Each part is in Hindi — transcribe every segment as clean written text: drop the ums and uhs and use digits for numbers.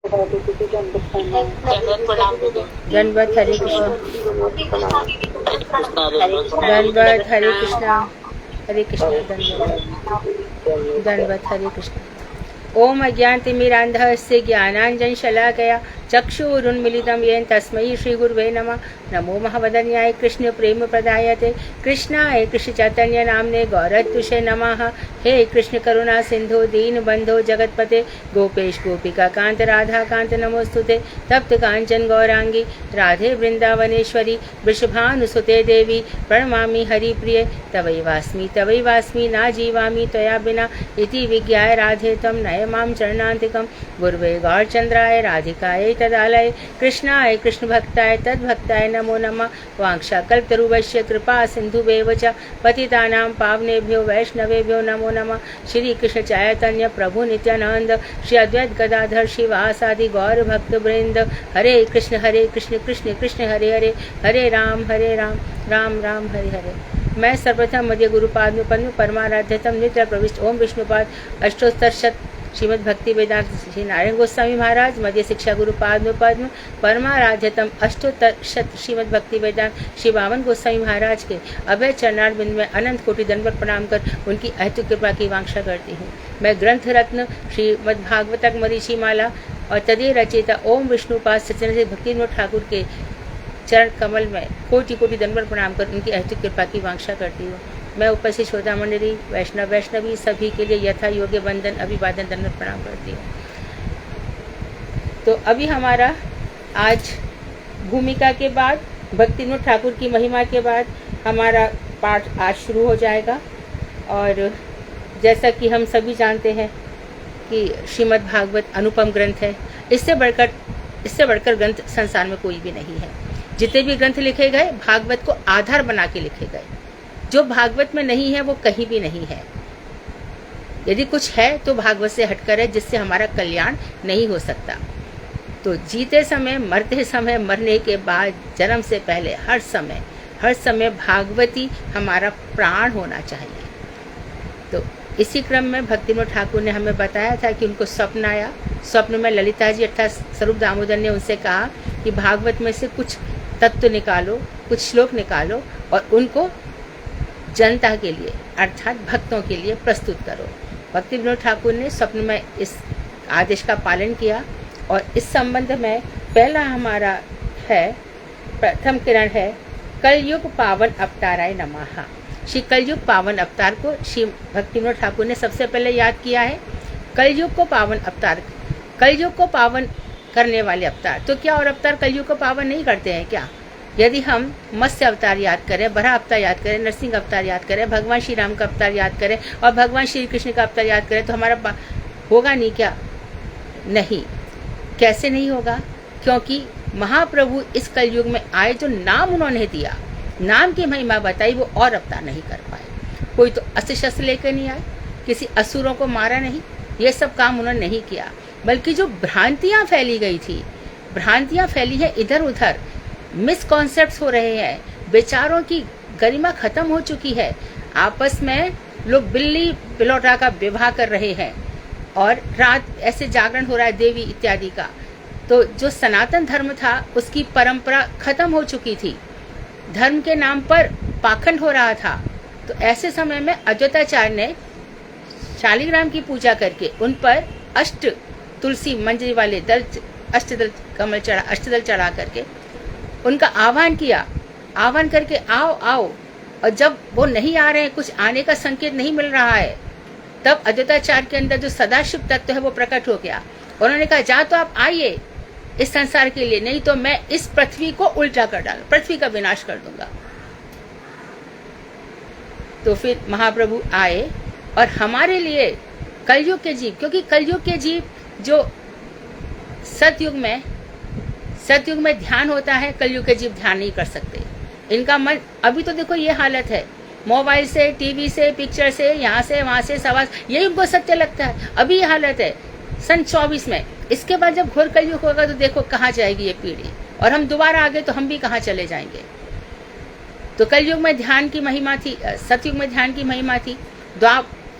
दंडवत हरे कृष्णा। दंडवत हरे कृष्णा। हरे कृष्णा। दंडवत दंडवत हरे कृष्णा। ओम अज्ञानतिमिरान्धस्य ज्ञानाञ्जनशलाकया चक्षुरुन्मीलितं येन तस्मै श्रीगुरुवे नमः। नमो महावदन्याय कृष्ण प्रेम प्रदायते कृष्णाय कृष्ण चैतन्य नामने गौरत्युषे नमः। हे कृष्ण करुणा सिंधु दीन बंधो जगतपते गोपेश गोपिका कांत राधा कांत नमोस्तुते। तप्त कांचन गौरांगी राधे वृंदावनेश्वरी वृषभानुसुते देवी प्रणमामि हरिप्रिये। तवैवास्मि ना जीवामि त्वया बिना इति विज्ञाय राधे त्वं नय मां चरणान्तिकं। गुरुवे गौरचंद्राय राधिकायै तदालये कृष्णाय कृष्णभक्ताय तद्भक्ताय नमो नमः। वाञ्छाकल्पतरुभ्यश्च कृपा सिन्धुभ्येव च पतितानां पावनेभ्यो वैष्णवेभ्यो नमो नमः। श्री कृष्ण चैतन्य प्रभु नित्यानंद श्री अद्वैत गदाधर शिवासादि गौर भक्त वृंद। हरे कृष्ण कृष्ण कृष्ण हरे हरे हरे राम राम राम हरे हरे। मैं सर्वप्रथम मध्य गुरुपाद में पद्म परमाराध्यतम नित्य प्रविष्ट ओम विष्णुपाद अष्टोत्तर शत श्रीमद् भक्ति वेदांत श्री नारायण गोस्वामी महाराज मध्य शिक्षा गुरुपाद में पद्म परमाराध्यतम अष्टोत्तर शत श्रीमद् भक्ति वेदांत श्री बावन गोस्वामी महाराज के अभय चरणार बिंद में अनंत कोटि दंडवत प्रणाम कर उनकी अहेतुक कृपा की वांछा करती हूँ। मैं ग्रंथ रत्न श्रीमद् भागवतक मरीचि माला और तदीय रचयिता ओम विष्णुपाद सत्यनारायण भक्ति विनोद ठाकुर के चरण कमल में कोटि कोटि दंडवत प्रणाम कर उनकी अहेतुक कृपा की वांछा करती हूँ। मैं उपस्थित श्रोता मंडली वैष्णवी सभी के लिए यथा योग्य वंदन अभिवादन दंडवत प्रणाम करती हूँ। तो अभी हमारा आज भूमिका के बाद भक्ति विनोद ठाकुर की महिमा के बाद हमारा पाठ आज शुरू हो जाएगा। और जैसा कि हम सभी जानते हैं कि श्रीमद् भागवत अनुपम ग्रंथ है। इससे बढ़कर ग्रंथ संसार में कोई भी नहीं है। जितने भी ग्रंथ लिखे गए भागवत को आधार बना के लिखे गए। जो भागवत में नहीं है वो कहीं भी नहीं है। यदि कुछ है तो भागवत से हटकर है, जिससे हमारा कल्याण नहीं हो सकता। तो जीते समय, मरते समय, मरने के बाद, जन्म से पहले, हर समय भागवती हमारा प्राण होना चाहिए। तो इसी क्रम में भक्ति विनोद ठाकुर ने हमें बताया था कि उनको स्वप्न आया। स्वप्न में ललिता जी अर्थात स्वरूप दामोदर ने उनसे कहा कि भागवत में से कुछ तत्व निकालो, कुछ श्लोक निकालो और उनको जनता के लिए अर्थात भक्तों के लिए प्रस्तुत करो। भक्ति विनोद ठाकुर ने स्वप्न में इस आदेश का पालन किया। और इस संबंध में पहला हमारा है, प्रथम किरण है कलयुग पावन अवताराय नमः। श्री कलयुग पावन अवतार को श्री भक्ति विनोद ठाकुर ने सबसे पहले याद किया है। कलयुग को पावन अवतार, कलयुग को पावन करने वाले अवतार। तो क्या और अवतार कलयुग को पावन नहीं करते हैं क्या? यदि हम मत्स्य अवतार याद करें, बराह अवतार याद करें, नरसिंह अवतार याद करें, भगवान श्री राम का अवतार याद करें और भगवान श्री कृष्ण का अवतार याद करें तो हमारा होगा नहीं क्या? नहीं। कैसे नहीं होगा? क्योंकि महाप्रभु इस कलयुग में आए, जो नाम उन्होंने दिया, नाम की महिमा बताई, वो और अवतार नहीं कर पाए। कोई तो अस्त्र शस्त्र लेकर नहीं आए, किसी असुरों को मारा नहीं, ये सब काम उन्होंने नहीं किया। बल्कि जो भ्रांतियां फैली गई थी, भ्रांतियां फैली है इधर उधर, मिसकॉन्सेप्ट्स हो रहे हैं, विचारों की गरिमा खत्म हो चुकी है। आपस में लोग बिल्ली बिलौटा का विवाह कर रहे हैं और रात ऐसे जागरण हो रहा है देवी इत्यादि का। तो जो सनातन धर्म था उसकी परंपरा खत्म हो चुकी थी, धर्म के नाम पर पाखंड हो रहा था। तो ऐसे समय में अद्वैताचार्य ने शालिग्राम की पूजा करके उन पर अष्ट तुलसी मंजरी वाले दल, अष्टदल कमल चढ़ा, अष्टदल चढ़ा करके उनका आह्वान किया। आह्वान करके आओ आओ, और जब वो नहीं आ रहे हैं, कुछ आने का संकेत नहीं मिल रहा है, तब अद्वैताचार्य के अंदर जो सदाशिव तत्व है वो प्रकट हो गया। उन्होंने कहा जा तो आप आइए इस संसार के लिए, नहीं तो मैं इस पृथ्वी को उल्टा कर डालूं, पृथ्वी का विनाश कर दूंगा। तो फिर महाप्रभु आए और हमारे लिए कलयुग के जीव, क्योंकि कलयुग के जीव जो सतयुग में ध्यान होता है, कलयुग के जीव ध्यान नहीं कर सकते। इनका मन, अभी तो देखो ये हालत है, मोबाइल से, टीवी से, पिक्चर से, यहाँ से वहां से सवाल, यही उनको सत्य लगता है। अभी ये हालत है सन 24 में। इसके बाद जब घोर कलयुग होगा तो देखो कहाँ जाएगी ये पीढ़ी, और हम दोबारा आगे तो हम भी कहाँ चले जाएंगे। तो कलयुग में ध्यान की महिमा थी, सतयुग में ध्यान की महिमा थी।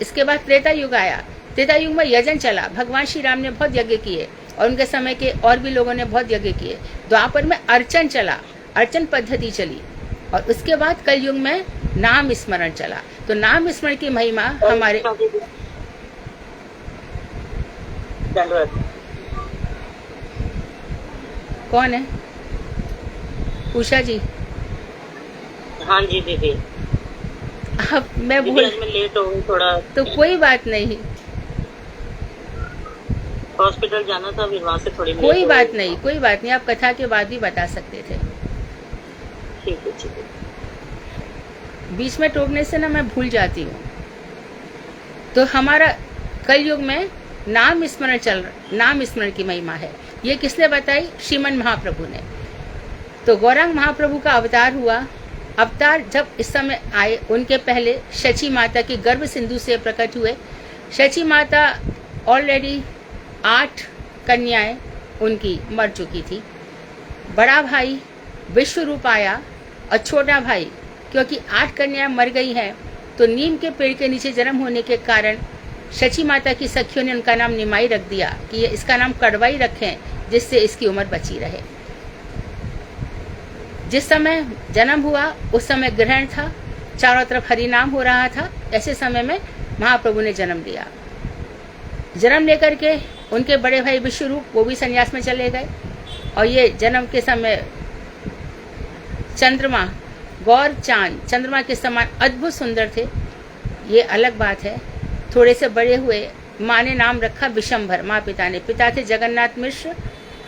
इसके बाद त्रेता युग आया। त्रेता युग में यजन चला, भगवान श्री राम ने बहुत यज्ञ किए और उनके समय के और भी लोगों ने बहुत यज्ञ किए। द्वापर में अर्चन चला, अर्चन पद्धति चली, और उसके बाद कलयुग में नाम स्मरण चला। तो नाम स्मरण की महिमा हमारे कौन है? उषा जी। हाँ जी दीदी। अब मैं भूल, मैं लेट हो गई थोड़ा। तो कोई बात नहीं, हॉस्पिटल जाना था, फिर वहाँ से थोड़ी कोई बात नहीं, कोई बात नहीं, आप कथा के बाद भी बता सकते थे। ठीक है ठीक है। बीच में टोकने से ना मैं भूल जाती हूँ। तो हमारा कलयुग में नाम स्मरण की महिमा है। ये किसने बताई? श्रीमन महाप्रभु ने। तो गौरांग महाप्रभु का अवतार हुआ। अवतार जब इस समय आए, उनके पहले शची माता के गर्भ सिंधु से प्रकट हुए। शची माता ऑलरेडी 8 कन्याएं उनकी मर चुकी थी। बड़ा भाई विश्व रूप आया, और छोटा भाई, क्योंकि 8 कन्याएं मर गई हैं, तो नीम के पेड़ के नीचे जन्म होने के कारण शची माता की सखियों ने उनका नाम निमाई रख दिया कि इसका नाम कड़वाई रखें, जिससे इसकी उम्र बची रहे। जिस समय जन्म हुआ उस समय ग्रहण था, चारों तरफ हरि नाम हो रहा था। ऐसे समय में महाप्रभु ने जन्म लिया। जन्म लेकर के उनके बड़े भाई विश्वरूप, वो भी संन्यास में चले गए। और ये जन्म के समय चंद्रमा, गौर चांद चंद्रमा के समान अद्भुत सुंदर थे। ये अलग बात है। थोड़े से बड़े हुए, माँ ने नाम रखा विशंभर, माँ पिता ने। पिता थे जगन्नाथ मिश्र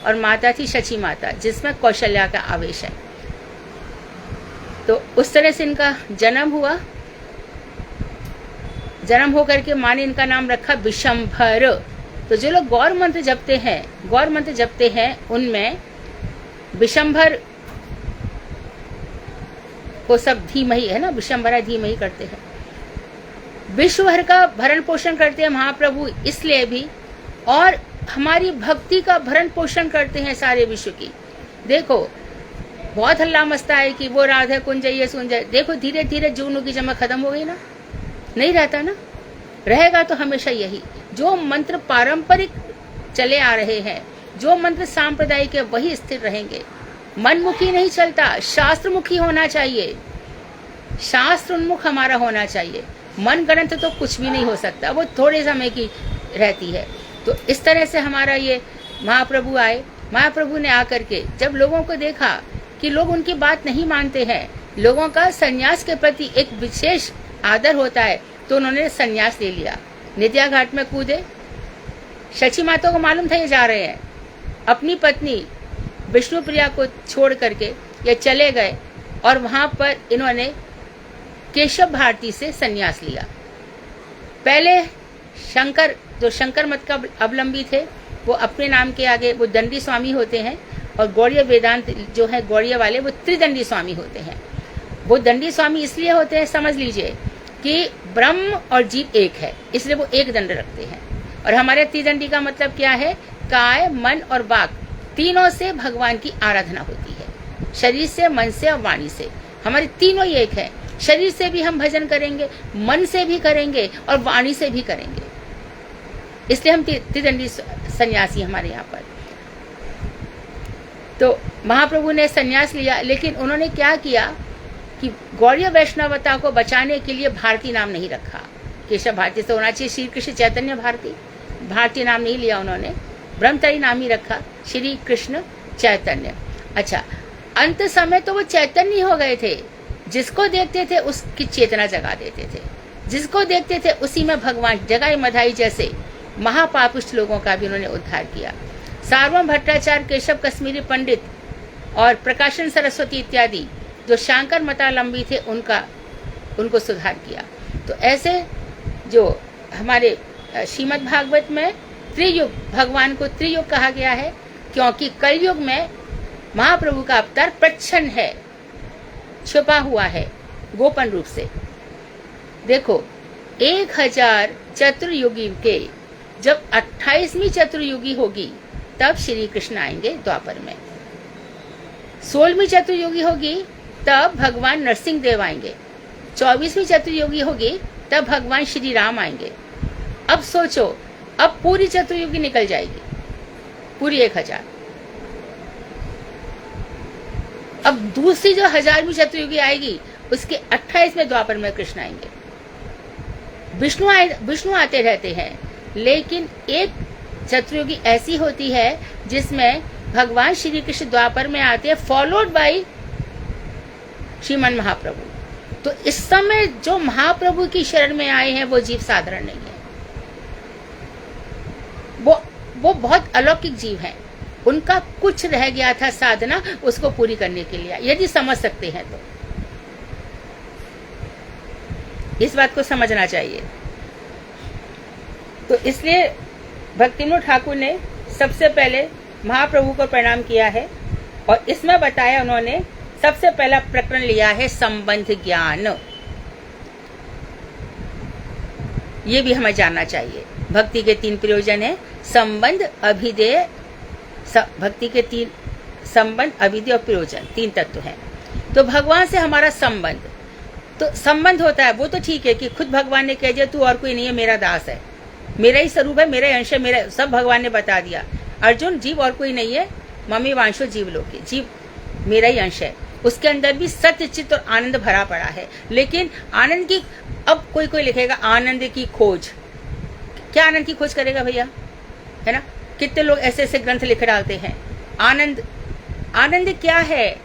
और माता थी शची माता, जिसमें कौशल्या का आवेश है। तो उस तरह से इनका जन्म हुआ। जन्म होकर के माँ ने इनका नाम रखा विशंभर। तो जो लोग गौर मंत्र जपते हैं उनमें विशंभर को सब धीमहि है ना, विशंभरा धीमहि करते हैं। विश्व भर का भरण पोषण करते हैं महाप्रभु, इसलिए भी, और हमारी भक्ति का भरण पोषण करते हैं सारे विश्व की। देखो बहुत हल्ला मचता है कि वो राधा कुंज ये सुन जाए। देखो धीरे धीरे जुगनू की जमा खत्म हो गई ना, नहीं रहता ना, रहेगा तो हमेशा यही। जो मंत्र पारंपरिक चले आ रहे हैं, जो मंत्र सांप्रदायिक है, वही स्थिर रहेंगे। मनमुखी नहीं चलता, शास्त्रमुखी होना चाहिए, शास्त्र उन्मुख हमारा होना चाहिए। मन गणित तो कुछ भी नहीं हो सकता, वो थोड़े समय की रहती है। तो इस तरह से हमारा ये महाप्रभु आए। महाप्रभु ने आकर के जब लोगों को देखा कि लोग उनकी बात नहीं मानते हैं, लोगों का सन्यास के प्रति एक विशेष आदर होता है, तो उन्होंने सन्यास ले लिया। नित्या घाट में कूदे। शची माता को मालूम था ये जा रहे हैं, अपनी पत्नी विष्णुप्रिया को छोड़ करके ये चले गए, और वहां पर इन्होंने केशव भारती से सन्यास लिया। पहले शंकर, जो शंकर मत का अवलंबी थे, वो अपने नाम के आगे वो दंडी स्वामी होते हैं, और गौड़ीय वेदांत जो है गौड़ीय वाले, वो त्रिदंडी स्वामी होते हैं। वो दंडी स्वामी इसलिए होते हैं, समझ लीजिए कि ब्रह्म और जीव एक है, इसलिए वो एक दंड रखते हैं। और हमारे त्रिदंडी का मतलब क्या है? काय, मन और वाक, तीनों से भगवान की आराधना होती है। शरीर से, मन से और वाणी से, हमारे तीनों ही एक है। शरीर से भी हम भजन करेंगे, मन से भी करेंगे और वाणी से भी करेंगे, इसलिए हम त्रिदंडी सन्यासी हमारे यहाँ पर। तो महाप्रभु ने सन्यास लिया, लेकिन उन्होंने क्या किया कि गौड़ीय वैष्णवता को बचाने के लिए भारती नाम नहीं रखा। केशव भारती से होना चाहिए श्री कृष्ण चैतन्य भारती, भारती नाम नहीं लिया उन्होंने, ब्रह्मचारी नाम ही रखा, श्री कृष्ण चैतन्य। अच्छा, अंत समय तो वो चैतन्य हो गए थे, जिसको देखते थे उसकी चेतना जगा देते थे, जिसको देखते थे उसी में भगवान जगाई मधाई जैसे महापापिष्ट लोगों का भी उन्होंने उद्धार किया। सार्वभौम भट्टाचार्य, केशव कश्मीरी पंडित और प्रकाशन सरस्वती इत्यादि जो शांकर मतावलंबी थे, उनको सुधार किया। तो ऐसे जो हमारे श्रीमद् भागवत में त्रियुग, भगवान को त्रियुग कहा गया है, क्योंकि कलयुग में महाप्रभु का अवतार प्रच्छन्न है, छुपा हुआ है गोपन रूप से। देखो 1000 चतुर्युगी के जब 28वीं चतुर्युगी होगी, तब श्री कृष्ण आएंगे द्वापर में। 16वीं चतुर्युगी होगी, तब भगवान नरसिंह देव आएंगे। 24वीं चतुर्युगी होगी, तब भगवान श्री राम आएंगे। अब सोचो, अब पूरी चतुर्युगी निकल जाएगी, पूरी 1000। अब दूसरी जो 1000वीं चतुर्युगी आएगी उसके 28वें द्वापर में कृष्ण आएंगे। विष्णु आते रहते हैं, लेकिन एक चतुर्युगी ऐसी होती है जिसमें भगवान श्री कृष्ण द्वापर में आते हैं, फॉलोड बाय श्रीमन महाप्रभु। तो इस समय जो महाप्रभु की शरण में आए हैं वो जीव साधारण नहीं है, वो बहुत अलौकिक जीव हैं। उनका कुछ रह गया था साधना उसको पूरी करने के लिए, यदि समझ सकते हैं तो। इस बात को समझना चाहिए। तो इसलिए भक्तिविनोद ठाकुर ने सबसे पहले महाप्रभु को प्रणाम किया है और इसमें बताया उन्होंने सबसे पहला प्रकरण लिया है संबंध ज्ञान। ये भी हमें जानना चाहिए। भक्ति के 3 प्रयोजन है, संबंध, अभिधेय। भक्ति के 3 संबंध, अभिधेय और प्रयोजन, 3 तत्व हैं। तो भगवान से हमारा संबंध, तो संबंध होता है वो तो ठीक है कि खुद भगवान ने कह दिया तू और कोई नहीं है, मेरा दास है, मेरा ही स्वरूप है, मेरा ही अंश है, मेरा सब भगवान ने बता दिया। अर्जुन जीव और कोई नहीं है, मम्मी वांशो जीव लोके, जीव मेरा ही अंश है। उसके अंदर भी सत्य, चित्त और आनंद भरा पड़ा है। लेकिन आनंद की, अब कोई लिखेगा आनंद की खोज, क्या आनंद की खोज करेगा भैया, है ना? कितने लोग ऐसे ऐसे ग्रंथ लिख डालते हैं। आनंद क्या है?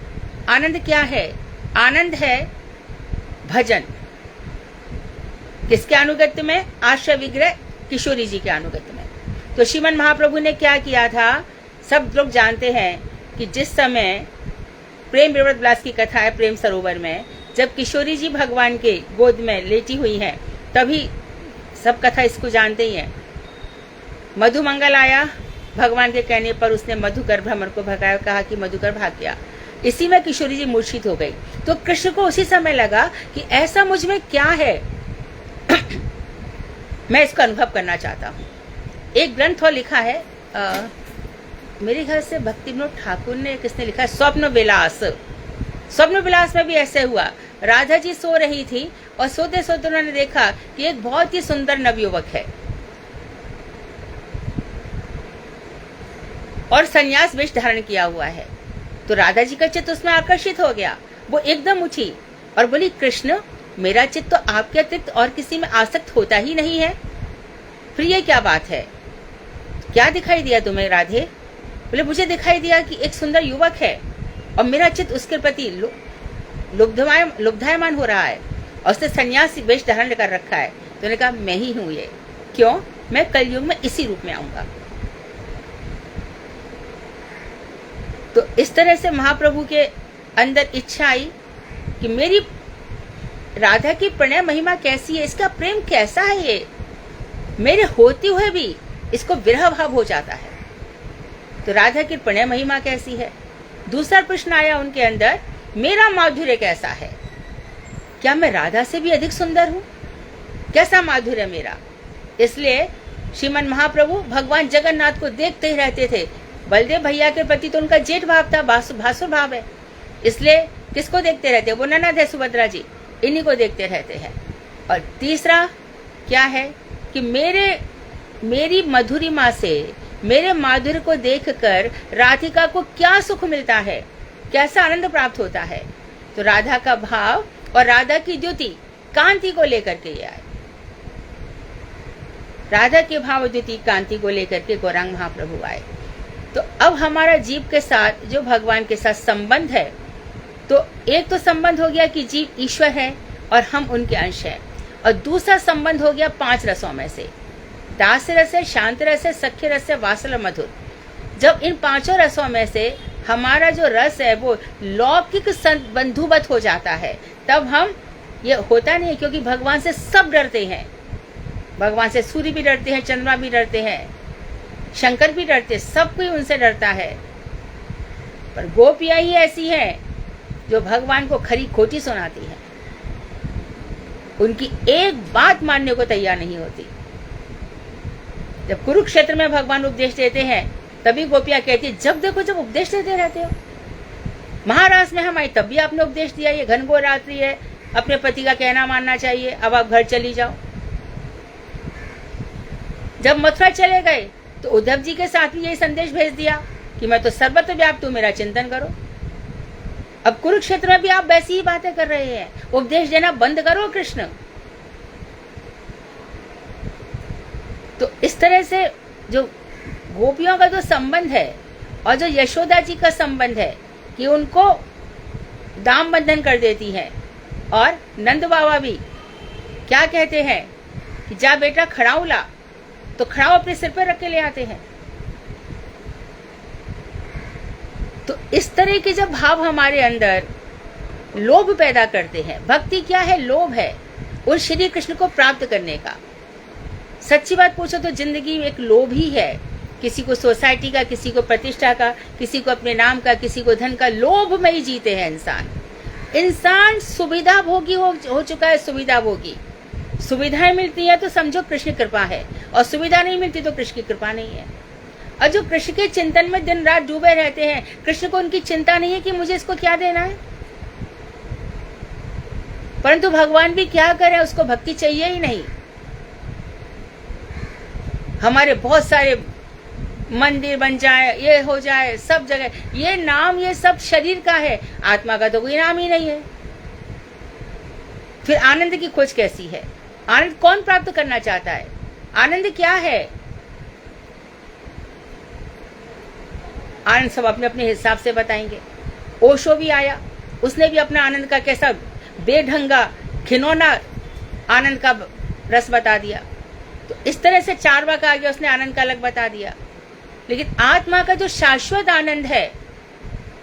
आनंद क्या है? आनंद है भजन। किसके अनुगत्य में? आश्रय विग्रह किशोरी जी के अनुगत्य में। तो श्रीमन महाप्रभु ने क्या किया था, सब लोग जानते हैं कि जिस समय प्रेम विवृत विलास की कथा है प्रेम सरोवर में, जब किशोरी जी भगवान के गोद में लेटी हुई हैं, तभी सब कथा इसको जानते ही हैं। मधुमंगल आया, भगवान के कहने पर उसने मधुकर भ्रमर को भगाया, कहा कि मधुकर भाग गया। इसी में किशोरी जी मूर्छित हो गई। तो कृष्ण को उसी समय लगा कि ऐसा मुझ में क्या है मैं इसको अनुभव करना चाहता हूँ। एक ग्रंथ और लिखा है, मेरे ख्याल से भक्तिविनोद ठाकुर ने, किसने लिखा है, स्वप्न विलास। स्वप्न विलास में भी ऐसे हुआ, राधा जी सो रही थी और सोते सोते उन्होंने देखा कि एक बहुत ही सुंदर नवयुवक है और संन्यास वेश धारण किया हुआ है। तो राधा जी का चित्त उसमें आकर्षित हो गया। वो एकदम उठी और बोली, कृष्ण मेरा चित्त तो आपके अतिरिक्त और किसी में आसक्त होता ही नहीं है, फिर ये क्या बात है? क्या दिखाई दिया तुम्हें राधे? बोले, मुझे दिखाई दिया कि एक सुंदर युवक है और मेरा चित्त उसके प्रति लुब्धायमान हो रहा है और उसने संन्यास वेश धारण कर रखा है। तो उन्होंने कहा, मैं ही हूं ये। क्यों? मैं कलयुग में इसी रूप में आऊंगा। तो इस तरह से महाप्रभु के अंदर इच्छा आई कि मेरी राधा की प्रणय महिमा कैसी है, इसका प्रेम कैसा है, ये मेरे होते हुए भी इसको विरह भाव हो जाता है। तो राधा की प्रणय महिमा कैसी है? दूसरा प्रश्न आया उनके अंदर, मेरा माधुर्य कैसा है? क्या मैं राधा से भी अधिक सुंदर हूं? कैसा माधुर्य मेरा? इसलिए श्रीमन महाप्रभु भगवान जगन्नाथ को देखते ही रहते थे। बलदेव भैया के प्रति तो उनका जेठ भाव था, भासुर भाव है, इसलिए किसको देखते रहते? वो ननद है सुभद्रा जी, इन्हीं को देखते रहते हैं। और तीसरा क्या है कि मेरी मधुरिमा से, मेरे माधुर्य को देखकर राधिका को क्या सुख मिलता है, कैसा आनंद प्राप्त होता है? तो राधा का भाव और राधा की द्युति कांति को लेकर के ये आए। राधा के भाव द्युति कांति को लेकर के गौरांग महाप्रभु आए। तो अब हमारा जीव के साथ जो भगवान के साथ संबंध है, तो एक तो संबंध हो गया कि जीव ईश्वर है और हम उनके अंश हैं, और दूसरा संबंध हो गया 5 रसों में से, दास रस है, शांत रस है, सख्य रस है, वात्सल मधुर। जब इन 5 रसों में से हमारा जो रस है वो लौकिक बंधुवत हो जाता है, तब हम, ये होता नहीं है क्योंकि भगवान से सब डरते हैं। भगवान से सूर्य भी डरते हैं, चंद्रमा भी डरते हैं, शंकर भी डरते हैं, सब कोई उनसे डरता है। पर गोपियां ही ऐसी हैं जो भगवान को खरी खोटी सुनाती हैं, उनकी एक बात मानने को तैयार नहीं होती। जब कुरुक्षेत्र में भगवान उपदेश देते हैं तभी गोपियां कहती है, जब देखो जब उपदेश देते रहते हो। महाराज में हम आई तब भी आपने उपदेश दिया, ये घनघोर रात्रि है, अपने पति का कहना मानना चाहिए, अब आप घर चली जाओ। जब मथुरा चले गए तो उद्धव जी के साथ भी यही संदेश भेज दिया कि मैं तो सर्वत्र व्याप्त हूं, मेरा चिंतन करो। अब कुरुक्षेत्र में भी आप वैसी ही बातें कर रहे हैं, उपदेश देना बंद करो कृष्ण। तो इस तरह से जो गोपियों का जो संबंध है और जो यशोदा जी का संबंध है कि उनको दाम बंधन कर देती है, और नंद बाबा भी क्या कहते हैं कि जा बेटा खड़ाऊ ला, तो खड़ाऊ अपने सिर पर रख के ले आते हैं। तो इस तरह के जब भाव हमारे अंदर लोभ पैदा करते हैं, भक्ति क्या है? लोभ है उन श्री कृष्ण को प्राप्त करने का। सच्ची बात पूछो तो जिंदगी एक लोभ ही है, किसी को सोसाइटी का, किसी को प्रतिष्ठा का, किसी को अपने नाम का, किसी को धन का। लोभ में ही जीते हैं इंसान सुविधा भोगी हो चुका है, सुविधा भोगी। सुविधाएं मिलती है तो समझो कृष्ण कृपा है, और सुविधा नहीं मिलती तो कृष्ण की कृपा नहीं है। और जो कृष्ण के चिंतन में दिन रात डूबे रहते हैं, कृष्ण को उनकी चिंता नहीं है कि मुझे इसको क्या देना है। परंतु भगवान भी क्या करें, उसको भक्ति चाहिए ही नहीं। हमारे बहुत सारे मंदिर बन जाए, ये हो जाए, सब जगह ये नाम, ये सब शरीर का है, आत्मा का तो कोई नाम ही नहीं है। फिर आनंद की खोज कैसी है? आनंद कौन प्राप्त करना चाहता है? आनंद क्या है? आनंद सब अपने अपने हिसाब से बताएंगे। ओशो भी आया, उसने भी अपना आनंद का कैसा बेढंगा खिलौना आनंद का रस बता दिया। तो इस तरह से चारवाक आ गया, उसने आनंद का अलग बता दिया। लेकिन आत्मा का जो शाश्वत आनंद है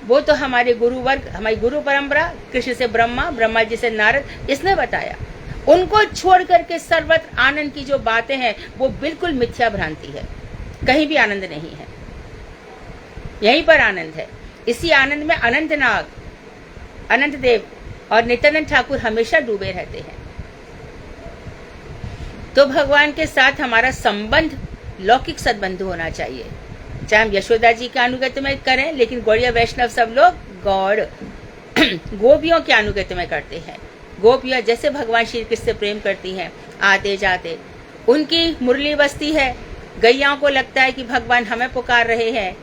वो तो हमारे गुरु वर्ग, हमारी गुरु परंपरा, कृष्ण से ब्रह्मा, ब्रह्मा जी से नारद, इसने बताया। उनको छोड़ करके सर्वत्र आनंद की जो बातें हैं वो बिल्कुल मिथ्या भ्रांति है। कहीं भी आनंद नहीं है, यहीं पर आनंद है। इसी आनंद में अनंत नाग, अनंत देव और नित्यानंद ठाकुर हमेशा डूबे रहते हैं। तो भगवान के साथ हमारा संबंध लौकिक सद्बंध होना चाहिए, चाहे हम यशोदा जी के अनुगत्य में करें, लेकिन गौड़िया वैष्णव सब लोग गौड़ गोपियों के अनुगत्य में करते हैं। गोपियां जैसे भगवान श्री कृष्ण से प्रेम करती हैं, आते जाते उनकी मुरली बजती है, गैयाओं को लगता है कि भगवान हमें पुकार रहे हैं,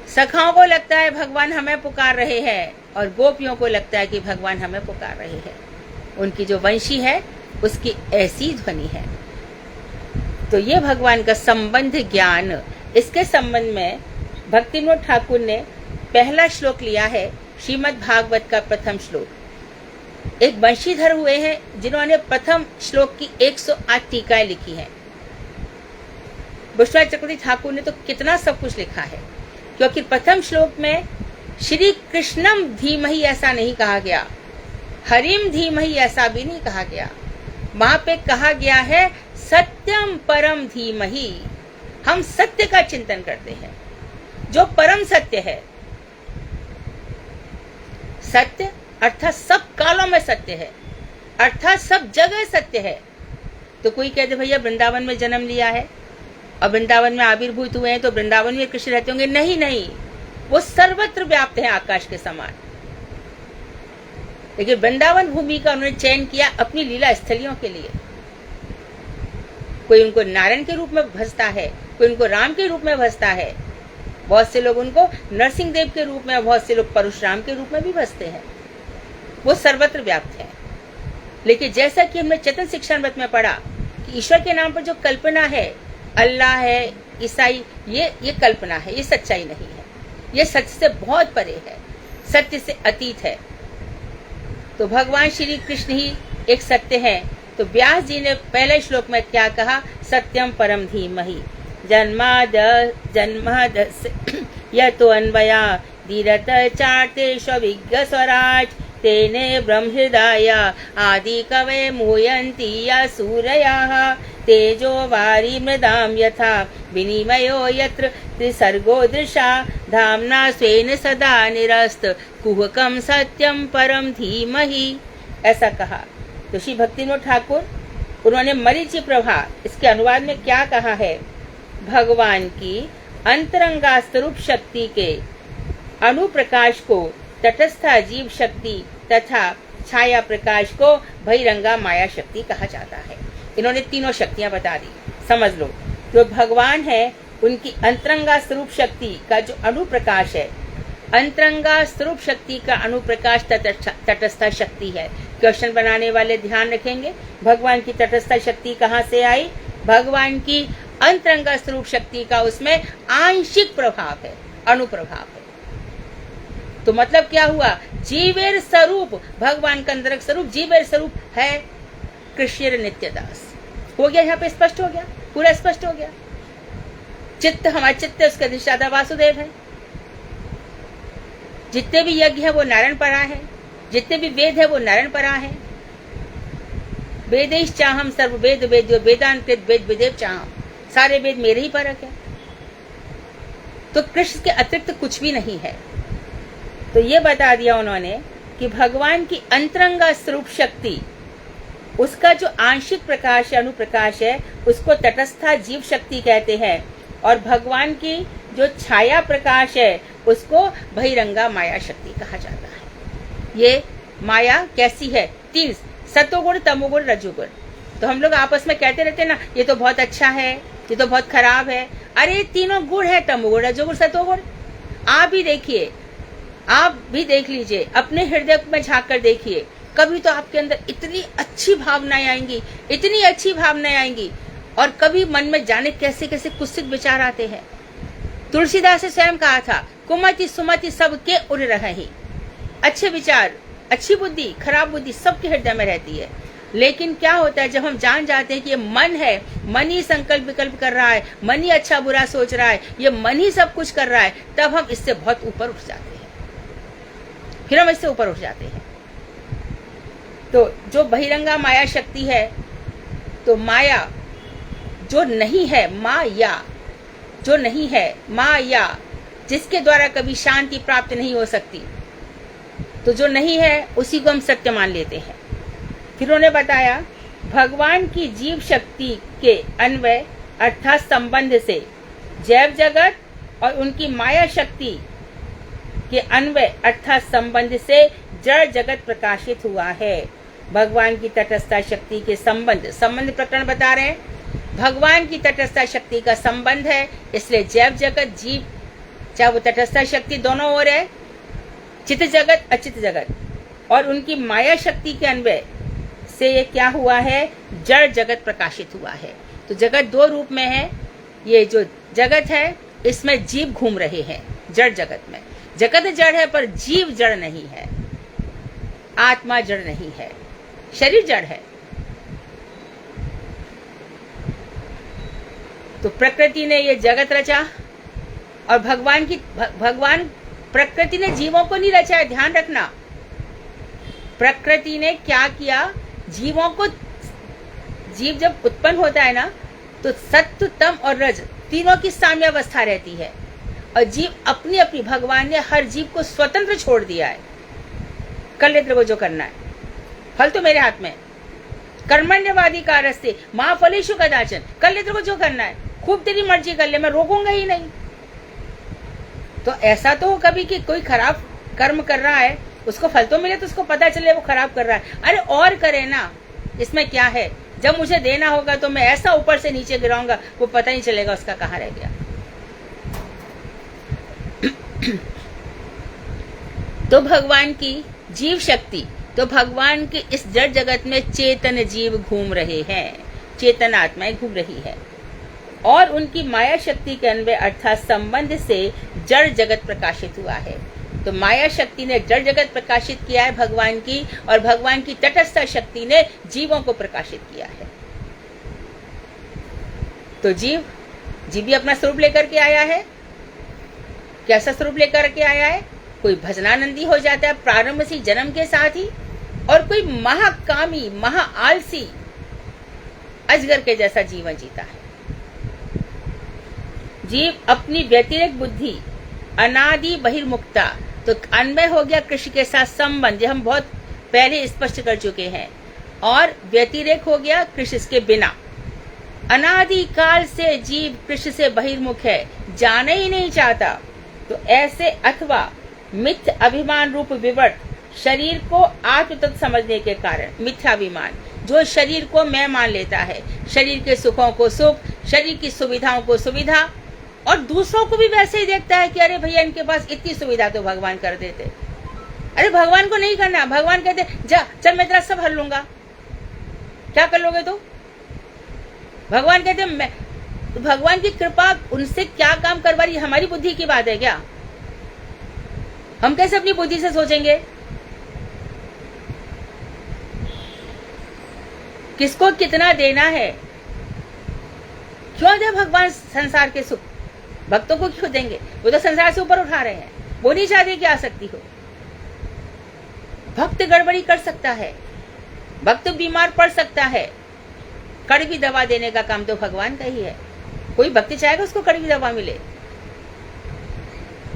सखाओं को लगता है भगवान हमें पुकार रहे हैं, और गोपियों को लगता है कि भगवान हमें पुकार रहे हैं। उनकी जो वंशी है उसकी ऐसी ध्वनि है। तो ये भगवान का संबंध ज्ञान, इसके संबंध में भक्तिविनोद ठाकुर ने पहला श्लोक लिया है, श्रीमद् भागवत का प्रथम श्लोक। एक वंशीधर हुए हैं जिन्होंने प्रथम श्लोक की 108 टीकाएं लिखी हैं। बुशरा चक्रवर्ती ठाकुर ने तो कितना सब कुछ लिखा है, क्योंकि प्रथम श्लोक में श्री कृष्णम धीमहि ऐसा नहीं कहा गया, हरिम धीमहि ऐसा भी नहीं कहा गया। वहां पे कहा गया है सत्यम परम धीमहि। हम सत्य का चिंतन करते हैं, जो परम सत्य है। सत्य अर्थात सब कालों में सत्य है, अर्थात सब जगह सत्य है। तो कोई कहते भैया वृंदावन में जन्म लिया है और वृंदावन में आविर्भूत हुए हैं तो वृंदावन में कृष्ण रहते होंगे। नहीं नहीं, वो सर्वत्र व्याप्त है आकाश के समान। लेकिन वृंदावन भूमि का उन्होंने चयन किया अपनी लीला स्थलियों के लिए। कोई उनको नारायण के रूप में भजता है, कोई उनको राम के रूप में भजता है, बहुत से लोग उनको नरसिंह देव के रूप में, बहुत से लोग परशुराम के रूप में भी भजते हैं। वो सर्वत्र व्याप्त है। लेकिन जैसा कि हमने चेतन शिक्षामृत में पढ़ा कि ईश्वर के नाम पर जो कल्पना है, अल्लाह है, ईसाई, ये कल्पना है, ये सच्चाई नहीं है। ये सत्य से बहुत परे है, सत्य से अतीत है। तो भगवान श्री कृष्ण ही एक सत्य है। तो व्यास जी ने पहले श्लोक में क्या कहा? सत्यम परम धीमहि जन्माद यतो अन्वया धीरत चार्ते विज्ञ स्वराज तेने ब्रह्महृदाय आदि कवे मुह्यन्ति सूरयाः तेजो वारी मृदाम यथा विनिमयो यत्र त्रिसर्गो दृशा धाम्ना स्वेन सदा निरस्त कुहकम सत्यम परम धीमहि। ऐसा कहा। तो श्री भक्तिविनोद ठाकुर, उन्होंने मरीचि प्रभा, इसके अनुवाद में क्या कहा है? भगवान की अंतरंगास्तरूप शक्ति के अनुप्रकाश को तटस्थ जीव शक्ति तथा छाया प्रकाश को बहिरंगा माया शक्ति कहा जाता है। इन्होंने तीनों शक्तियां बता दी, समझ लो। जो भगवान है उनकी अंतरंगा स्वरूप शक्ति का जो अनुप्रकाश है, अंतरंगा स्वरूप शक्ति का अनुप्रकाश तटस्थ शक्ति है। क्वेश्चन बनाने वाले ध्यान रखेंगे, भगवान की तटस्थ शक्ति कहाँ से आई? भगवान की अंतरंगा स्वरूप शक्ति का उसमें आंशिक प्रभाव है, अनुप्रभाव है। तो मतलब क्या हुआ? जीवेर स्वरूप, भगवान का अंतरंग स्वरूप जीवेर स्वरूप है कृष्ण नित्यदास। हो गया, यहाँ पे स्पष्ट हो गया, पूरा स्पष्ट हो गया। चित्त, हमारा चित्त उसका अधिष्ठाता वासुदेव है। जितने भी यज्ञ है वो नारायण परा है, जितने भी वेद है वो नारायण परा है। वेदेश चाहम सर्व वेद वेद्यो वेदांकृत वेद विदेव चाहम, सारे वेद मेरे ही परक है। तो कृष्ण के अतिरिक्त कुछ भी नहीं है। तो ये बता दिया उन्होंने कि भगवान की अंतरंगा स्वरूप शक्ति, उसका जो आंशिक प्रकाश है, अनुप्रकाश है, उसको तटस्था जीव शक्ति कहते हैं। और भगवान की जो छाया प्रकाश है उसको बहिरंगा माया शक्ति कहा जाता है। ये माया कैसी है? तीन, सतोगुण, तमोगुण, रजोगुण। तो हम लोग आपस में कहते रहते हैं ना, ये तो बहुत अच्छा है, ये तो बहुत खराब है। अरे तीनों गुण है, तमोगुण, रजोगुण, सतोगुण। आप भी देखिए, आप भी देख लीजिए, अपने हृदय में झांक कर देखिए। कभी तो आपके अंदर इतनी अच्छी भावनाएं आएंगी, इतनी अच्छी भावनाएं आएंगी, और कभी मन में जाने कैसे कैसे कुत्सित विचार आते हैं। तुलसीदास ने स्वयं कहा था, कुमति सुमति सबके उड़ रही। अच्छे विचार, अच्छी बुद्धि, खराब बुद्धि सबके हृदय में रहती है। लेकिन क्या होता है, जब हम जान जाते हैं कि ये मन है, मन ही संकल्प विकल्प कर रहा है, मन ही अच्छा बुरा सोच रहा है, ये मन ही सब कुछ कर रहा है, तब हम इससे बहुत ऊपर उठ जाते हैं। फिर हम इससे ऊपर उठ जाते हैं। तो जो बहिरंगा माया शक्ति है, तो माया जो नहीं है, माया जो नहीं है, माया जिसके द्वारा कभी शांति प्राप्त नहीं हो सकती, तो जो नहीं है उसी को हम सत्य मान लेते हैं। फिर उन्होंने बताया, भगवान की जीव शक्ति के अन्वय अर्थात संबंध से जैव जगत और उनकी माया शक्ति के अन्वय अर्थात संबंध से जड़ जगत प्रकाशित हुआ है। भगवान की तटस्थ शक्ति के संबंध प्रकरण बता रहे हैं। भगवान की तटस्थ शक्ति का संबंध है, इसलिए जैव जगत, जीव, चाहे वो तटस्थ शक्ति दोनों ओर है, चित्त जगत, अचित जगत, और उनकी माया शक्ति के अन्वय से ये क्या हुआ है? जड़ जगत प्रकाशित हुआ है। तो जगत दो रूप में है। ये जो जगत है इसमें जीव घूम रहे हैं, जड़ जगत में। जगत जड़ है पर जीव जड़ नहीं है, आत्मा जड़ नहीं है, शरीर जड़ है। तो प्रकृति ने ये जगत रचा, और भगवान प्रकृति ने जीवों को नहीं रचा है। ध्यान रखना, प्रकृति ने क्या किया? जीवों को, जीव जब उत्पन्न होता है ना, तो सत्व, तम और रज तीनों की साम्यावस्था रहती है, और जीव अपनी अपनी, भगवान ने हर जीव को स्वतंत्र छोड़ दिया है। कर ले तेरे को जो करना है, फल तो मेरे हाथ में। कर्मण्यवादी कारस्ते मां फलेषु कदाचन, कर ले तेरे को जो करना है, खूब तेरी मर्जी कर ले, मैं रोकूंगा ही नहीं। तो ऐसा तो हो कभी कि कोई खराब कर्म कर रहा है, उसको फल तो मिले, तो उसको पता चले वो खराब कर रहा है। अरे और करे ना, इसमें क्या है? जब मुझे देना होगा तो मैं ऐसा ऊपर से नीचे गिराऊंगा, वो पता नहीं चलेगा उसका कहाँ रह गया। तो भगवान की जीव शक्ति, तो भगवान के इस जड़ जगत में चेतन जीव घूम रहे हैं, चेतन आत्माएं घूम रही है, और उनकी माया शक्ति के अन्वय अर्थात संबंध से जड़ जगत प्रकाशित हुआ है। तो माया शक्ति ने जड़ जगत प्रकाशित किया है भगवान की, और भगवान की तटस्थ शक्ति ने जीवों को प्रकाशित किया है। तो जीव भी अपना स्वरूप लेकर के आया है। कैसा स्वरूप लेकर के आया है? कोई भजनानंदी हो जाता है प्रारंभ से जन्म के साथ ही, और कोई महाकामी, महाआलसी अजगर के जैसा जीवन जीता है। जीव अपनी व्यतिरेक बुद्धि, अनादि बहिर्मुक्ता, तो अन्वय हो गया कृष्ण के साथ संबंध, हम बहुत पहले स्पष्ट कर चुके हैं, और व्यतिरेक हो गया कृष्ण के बिना। अनादि काल से जीव कृष्ण से बहिर्मुख है, जाना ही नहीं चाहता। तो ऐसे अथवा मिथ्य अभिमान रूप विवर्त, शरीर को आत्मतत्व समझने के कारण मिथ्याभिमान, जो शरीर को मैं मान लेता है, शरीर के सुखों को सुख, शरीर की सुविधाओं को सुविधा, और दूसरों को भी वैसे ही देखता है कि अरे भैया इनके पास इतनी सुविधा तो भगवान कर देते। अरे भगवान को नहीं करना, भगवान कहते जा चल मैं तेरा सब हल लूंगा, क्या कर लोगे तो? भगवान कहते मैं, तो भगवान की कृपा उनसे क्या काम करवा रही, हमारी बुद्धि की बात है क्या? हम कैसे अपनी बुद्धि से सोचेंगे? किसको कितना देना है? क्यों दे भगवान संसार के सुख? भक्तों को क्यों देंगे? वो तो संसार से ऊपर उठा रहे हैं, वो नहीं चाहते कि आसक्ति हो। भक्त गड़बड़ी कर सकता है, भक्त बीमार पड़ सकता है, कड़वी दवा देने का काम तो भगवान का ही है। कोई भक्त चाहेगा उसको कड़वी दवा मिले?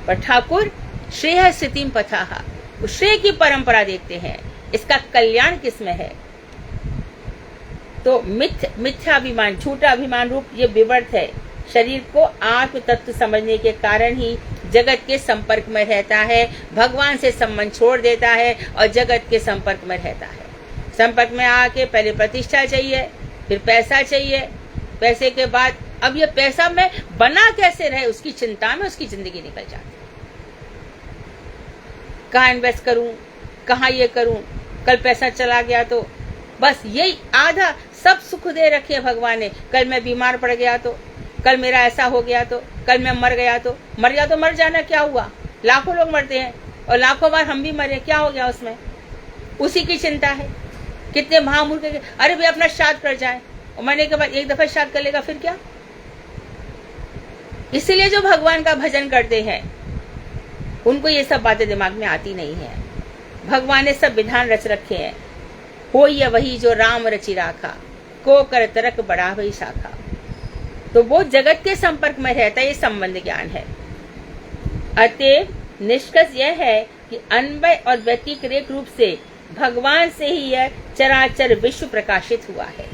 पर ठाकुर श्रेय स्थितिम पथाहा, श्रेय की परंपरा देखते हैं, इसका कल्याण किसमें है? तो मिथ्याभिमान, झूठा अभिमान रूप ये विवर्त है, शरीर को आत्म तत्व समझने के कारण ही जगत के संपर्क में रहता है, भगवान से संबंध छोड़ देता है और जगत के संपर्क में रहता है। संपर्क में आके पहले प्रतिष्ठा चाहिए, फिर पैसा चाहिए, पैसे के बाद अब ये पैसा में बना कैसे रहे उसकी चिंता में उसकी जिंदगी निकल जाती है। कहाँ इन्वेस्ट करूं, कहाँ ये करूं, कल पैसा चला गया तो बस यही आधा सब सुख दे रखे भगवान ने। कल मैं बीमार पड़ गया तो, कल मेरा ऐसा हो गया तो, कल मैं मर गया तो मर जाना क्या हुआ? लाखों लोग मरते हैं और लाखों बार हम भी मरे, क्या हो गया उसमें? उसी की चिंता है। कितने महामूर्ख, अरे भाई अपना श्राद्ध कर जाए, और मरने के बाद एक दफा श्राद्ध कर लेगा फिर क्या? इसलिए जो भगवान का भजन करते हैं उनको ये सब बातें दिमाग में आती नहीं है। भगवान ने सब विधान रच रखे हैं। हो या वही जो राम रचि राखा, को कर तरक बड़ा वही शाखा। तो वो जगत के संपर्क में रहता है, ये संबंध ज्ञान है। अतएव निष्कर्ष यह है कि अन्वय और व्यतिरेक रूप से भगवान से ही यह चराचर विश्व प्रकाशित हुआ है।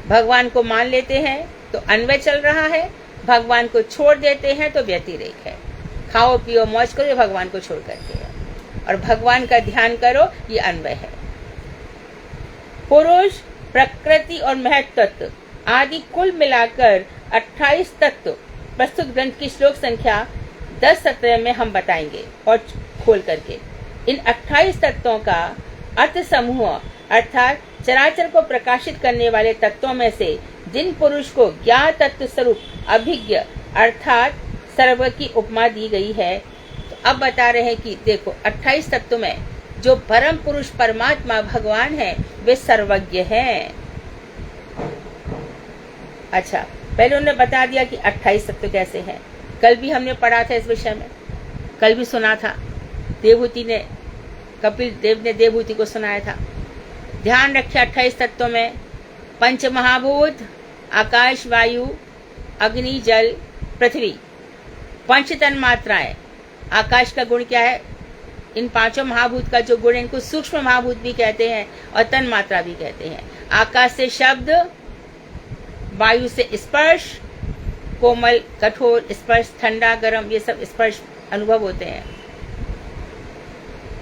भगवान को मान लेते हैं तो अन्वय चल रहा है, भगवान को छोड़ देते हैं तो व्यतिरेक है। खाओ पियो मौज करो, ये भगवान को छोड़ करके है, और भगवान का ध्यान करो, ये अन्वय है। पुरुष, प्रकृति और महत्व तत्व आदि कुल मिलाकर 28 तत्व प्रस्तुत ग्रंथ की श्लोक संख्या 10-17 में हम बताएंगे और खोल करके। इन 28 तत्वों का अर्थ समूह अर्थात चराचर को प्रकाशित करने वाले तत्वों में से जिन पुरुष को ज्ञात तत्व स्वरूप अभिज्ञ अर्थात सर्व की उपमा दी गई है, तो अब बता रहे हैं कि देखो 28 तत्व में जो परम पुरुष परमात्मा भगवान है वे सर्वज्ञ हैं। अच्छा, पहले उन्होंने बता दिया कि 28 तत्व कैसे हैं। कल भी हमने पढ़ा था इस विषय में, कल भी सुना था, देवहूति ने, कपिल देव ने देवहूति को सुनाया था। ध्यान रखिए 28 तत्वों में पंच महाभूत आकाश वायु अग्नि जल पृथ्वी, पंच तन मात्राएं। आकाश का गुण क्या है? इन पांचों महाभूत का जो गुण है इनको सूक्ष्म महाभूत भी कहते हैं और तन मात्रा भी कहते हैं। आकाश से शब्द, वायु से स्पर्श, कोमल कठोर स्पर्श, ठंडा गरम, ये सब स्पर्श अनुभव होते हैं।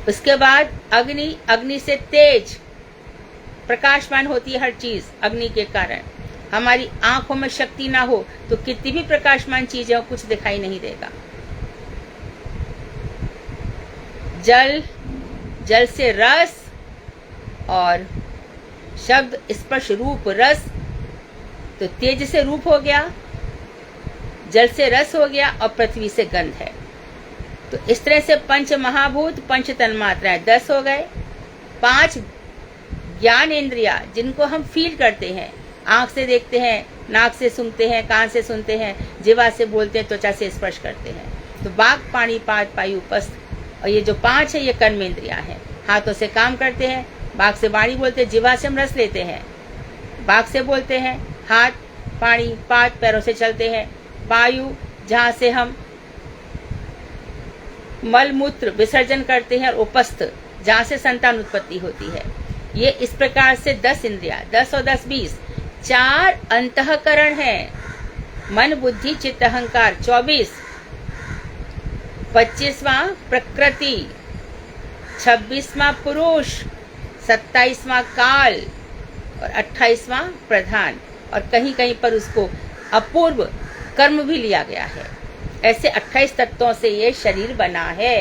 उसके बाद अग्नि, अग्नि से तेज, प्रकाशमान होती है हर चीज अग्नि के कारण। हमारी आंखों में शक्ति ना हो तो कितनी भी प्रकाशमान चीजें हो कुछ दिखाई नहीं देगा। जल, जल से रस और शब्द स्पर्श रूप रस, तो तेज से रूप हो गया, जल से रस हो गया और पृथ्वी से गंध है। तो इस तरह से पंच महाभूत पंच तन्मात्राएं 10 हो गए। 5 ज्ञान इंद्रिया जिनको हम फील करते हैं, आंख से देखते हैं, नाक से सूंघते हैं, कान से सुनते हैं, जिह्वा से बोलते हैं, त्वचा से स्पर्श करते हैं। तो वाक पाणी पाद पायु उपस्थ, और ये जो 5 है ये कर्म इंद्रियां हैं। हाथों से काम करते हैं, बाघ से वाणी बोलते हैं, जिह्वा से हम रस लेते हैं, बाघ से बोलते हैं, हाथ पाणी पाद पैरों से चलते हैं, पायु जहाँ से हम मल मूत्र विसर्जन करते हैं, और उपस्थ जहाँ से संतान उत्पत्ति होती है। ये इस प्रकार से 10 इंद्रियां, 10 और 10 20, 4 अंतःकरण है, मन बुद्धि चित्त अहंकार 24, 25वां प्रकृति, 26वां पुरुष, 27वां काल और 28वां प्रधान। और कहीं कहीं पर उसको अपूर्व कर्म भी लिया गया है। ऐसे 28 तत्वों से ये शरीर बना है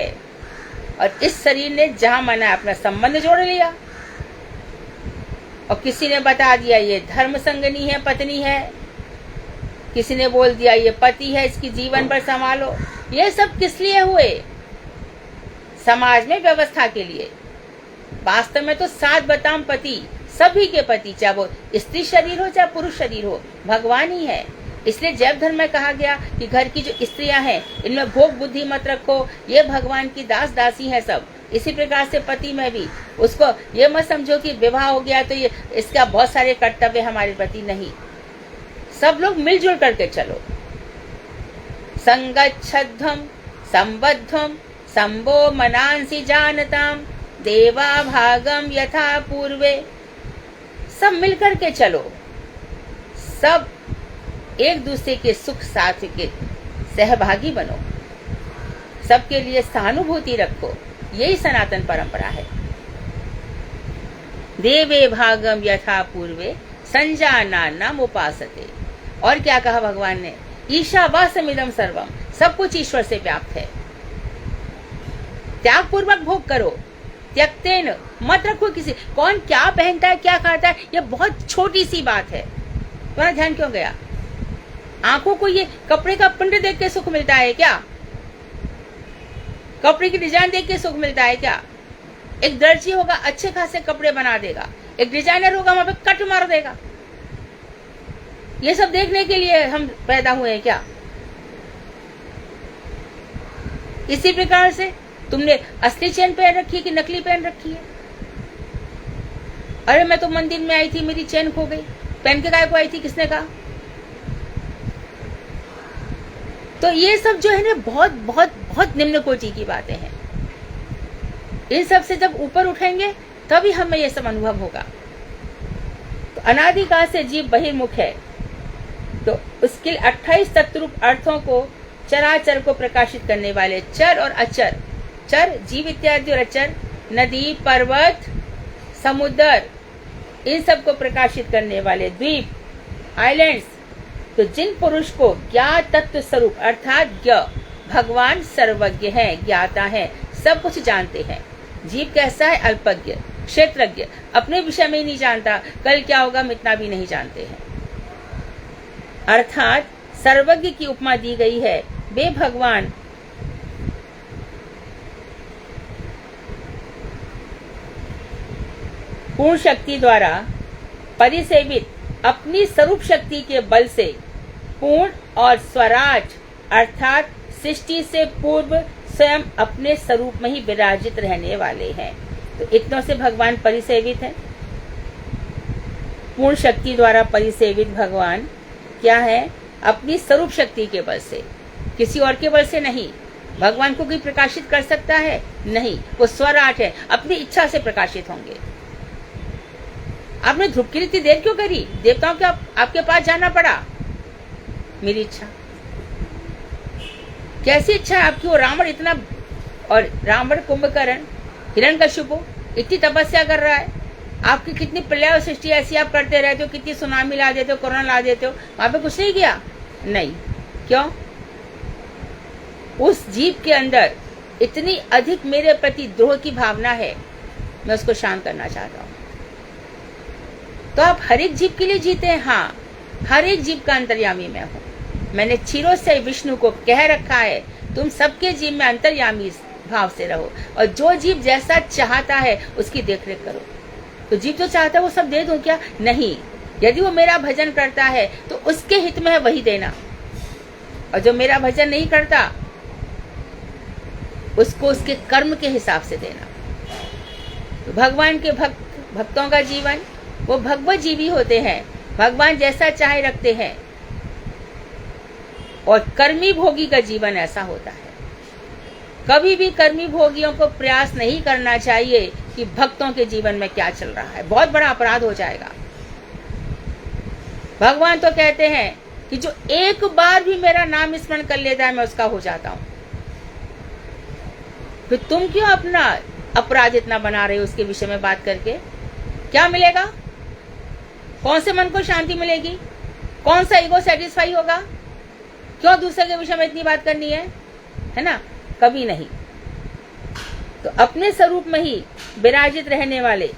और इस शरीर ने जहां मना अपना संबंध जोड़ लिया और किसी ने बता दिया ये धर्म संगनी है, पत्नी है, किसी ने बोल दिया ये पति है, इसकी जीवन भर संभालो। ये सब किस लिए हुए? समाज में व्यवस्था के लिए। वास्तव में तो 7 बताम पति, सभी के पति, चाहे वो स्त्री शरीर हो चाहे पुरुष शरीर हो, भगवान ही है। इसलिए जैव धर्म में कहा गया कि घर की जो स्त्रियां हैं इनमें भोग बुद्धि मत रखो, ये भगवान की दास दासी हैं सब। इसी प्रकार से पति में भी उसको ये मत समझो कि विवाह हो गया तो ये इसका बहुत सारे कर्तव्य हमारे प्रति, नहीं। सब लोग मिलजुल करके चलो। संगच्छध्वम संबद्धम संभो मनांसि जानताम देवा भागम यथा पूर्वे। सब मिलकर के चलो, सब एक दूसरे के सुख साथ के सहभागी बनो, सबके लिए सहानुभूति रखो। यही सनातन परंपरा है। देवे भागम यथा पूर्वे संजानानाम उपासते। और क्या कहा भगवान ने? ईशावासमिदं सर्वम, सब कुछ ईश्वर से व्याप्त है। त्याग पूर्वक भोग करो, त्यक्तेन, मत रखो किसी कौन क्या पहनता है क्या खाता है, ये बहुत छोटी सी बात है। तुम्हारा ध्यान क्यों गया? आंखों को ये कपड़े का प्रिंट देख के सुख मिलता है क्या? कपड़े की डिजाइन देख के सुख मिलता है क्या? एक दर्जी होगा अच्छे खासे कपड़े बना देगा, एक डिजाइनर होगा वहां पे कट मार देगा। ये सब देखने के लिए हम पैदा हुए हैं क्या? इसी प्रकार से तुमने असली चेन पहन रखी है कि नकली पहन रखी है? अरे मैं तो मंदिर में आई थी, मेरी चेन खो गई। पहन के काय को आई थी, किसने कहा? तो ये सब जो है ना बहुत बहुत बहुत निम्न कोटि की बातें हैं। इन सब से जब ऊपर उठेंगे तभी हमें ये सब अनुभव होगा। तो अनादिकाल से जीव बहिर्मुख है, तो उसके 28 तत्वरूप अर्थों को, चराचर को प्रकाशित करने वाले चर और अचर, चर जीव इत्यादि और अचर नदी, पर्वत, समुद्र, इन सब को प्रकाशित करने वाले द्वीप, आइलैंड्स। तो जिन पुरुष को ज्ञात तत्व स्वरूप अर्थात ज्ञ, भगवान सर्वज्ञ है, ज्ञाता है, सब कुछ जानते हैं। जीव कैसा है? अल्पज्ञ, क्षेत्रज्ञ, अपने विषय में ही नहीं जानता, कल क्या होगा हम इतना भी नहीं जानते हैं। अर्थात सर्वज्ञ की उपमा दी गई है। वे भगवान पूर्ण शक्ति द्वारा परिसेवित अपनी स्वरूप शक्ति के बल से पूर्ण और स्वराज अर्थात सृष्टि से पूर्व स्वयं अपने स्वरूप में ही विराजित रहने वाले हैं। तो इतनों से भगवान परिसेवित हैं। पूर्ण शक्ति द्वारा परिसेवित भगवान क्या है? अपनी स्वरूप शक्ति के बल से, किसी और के बल से नहीं। भगवान को कोई प्रकाशित कर सकता है? नहीं, वो स्वराट है, अपनी इच्छा से प्रकाशित होंगे। आपने ध्रुव की रीति देर क्यों करी? देवताओं के आपके पास जाना पड़ा? मेरी इच्छा। कैसी इच्छा है आपकी? वो रावण इतना, और रावण, कुंभकर्ण, हिरण्यकशिपु इतनी तपस्या कर रहा है, आपकी कितनी प्रलय और सृष्टि ऐसी आप करते रहते हो, कितनी सुनामी ला देते हो, कोरोना ला देते हो, वहां पे कुछ नहीं किया? नहीं। क्यों? उस जीव के अंदर इतनी अधिक मेरे प्रति द्रोह की भावना है, मैं उसको शांत करना चाहता हूं। तो आप हर एक जीव के लिए जीते हैं? हाँ, हर एक जीव का अंतर्यामी मैं हूँ। मैंने चिरों से विष्णु को कह रखा है, तुम सबके जीव में अंतर्यामी भाव से रहो, और जो जीव जैसा चाहता है उसकी देखरेख करो। तो जीव जो चाहता है वो सब दे दूं क्या? नहीं। यदि वो मेरा भजन करता है तो उसके हित में है वही देना, और जो मेरा भजन नहीं करता उसको उसके कर्म के हिसाब से देना। तो भगवान के भक्तों का जीवन वो भगवत जीवी होते हैं, भगवान जैसा चाहे रखते हैं, और कर्मी भोगी का जीवन ऐसा होता है। कभी भी कर्मी भोगियों को प्रयास नहीं करना चाहिए कि भक्तों के जीवन में क्या चल रहा है, बहुत बड़ा अपराध हो जाएगा। भगवान तो कहते हैं कि जो एक बार भी मेरा नाम स्मरण कर लेता है मैं उसका हो जाता हूं। फिर तुम क्यों अपना अपराध इतना बना रहे हो उसके विषय में बात करके? क्या मिलेगा? कौन से मन को शांति मिलेगी? कौन सा ईगो सेटिस्फाई होगा? क्यों दूसरे के विषय में इतनी बात करनी है ना? कभी नहीं। तो अपने स्वरूप में ही विराजित रहने वाले,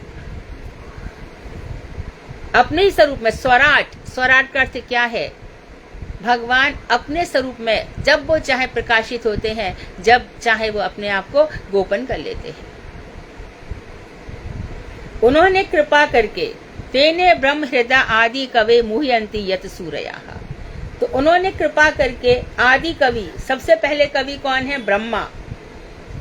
अपने ही स्वरूप में स्वराट, स्वराट का अर्थ क्या है? भगवान अपने स्वरूप में जब वो चाहे प्रकाशित होते हैं, जब चाहे वो अपने आप को गोपन कर लेते हैं। उन्होंने कृपा करके तेने ब्रह्म हृदय आदि कवे मुह्यंति यत सूरयाः। तो उन्होंने कृपा करके आदि कवि, सबसे पहले कवि कौन है? ब्रह्मा।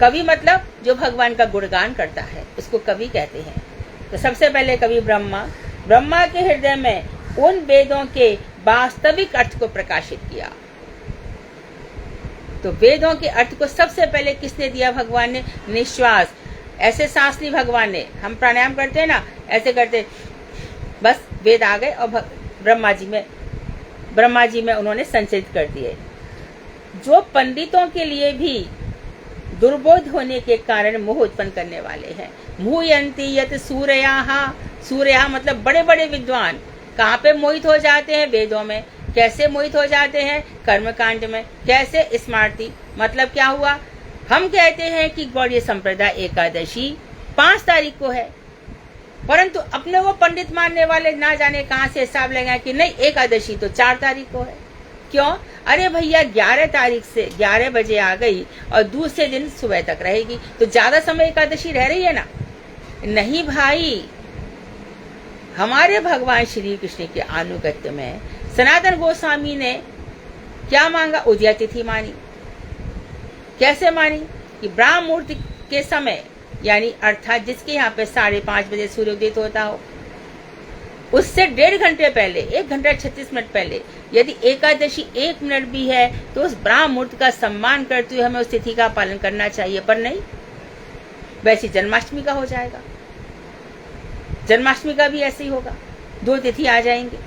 कवि मतलब जो भगवान का गुणगान करता है, उसको कवि कहते हैं। तो सबसे पहले कवि ब्रह्मा, ब्रह्मा के हृदय में उन वेदों के वास्तविक अर्थ को प्रकाशित किया। तो वेदों के अर्थ को सबसे पहले किसने दिया? भगवान ने। निश्वास, ऐसे सांस ली भगवान ने। हम प्राणायाम करते हैं ना, ऐसे करते, बस वेद आ गए और ब्रह्मा जी में उन्होंने संचित कर दिए। जो पंडितों के लिए भी दुर्बोध होने के कारण मोह उत्पन्न करने वाले हैं। मुह्यन्ति यत सूरयाः। सूर्या मतलब बड़े बड़े विद्वान कहाँ पे मोहित हो जाते हैं? वेदों में। कैसे मोहित हो जाते हैं? कर्मकांड में। कैसे? स्मृति मतलब क्या हुआ? हम कहते हैं कि गौड़ीय संप्रदाय एकादशी 5 तारीख को है, परंतु अपने वो पंडित मानने वाले ना जाने कहाँ से हिसाब लगाए कि नहीं, एकादशी तो 4 तारीख को है। क्यों? अरे भैया 11 तारीख से 11 बजे आ गई और दूसरे दिन सुबह तक रहेगी, तो ज्यादा समय एकादशी रह रही है ना? नहीं भाई, हमारे भगवान श्री कृष्ण के आनुगत्य में सनातन गोस्वामी ने क्या मांगा? उदया तिथि मानी। कैसे मानी? कि ब्राह्म मुहूर्त के समय, यानी अर्थात जिसके यहाँ पे 5:30 बजे सूर्योदय होता हो, उससे 1.5 घंटे पहले, 1 घंटा 36 मिनट पहले यदि एकादशी 1 मिनट भी है तो उस ब्राह्म मुहूर्त का सम्मान करते हुए हमें उस तिथि का पालन करना चाहिए। पर नहीं, वैसे जन्माष्टमी का हो जाएगा। जन्माष्टमी का भी ऐसे ही होगा, 2 तिथि आ जाएंगे।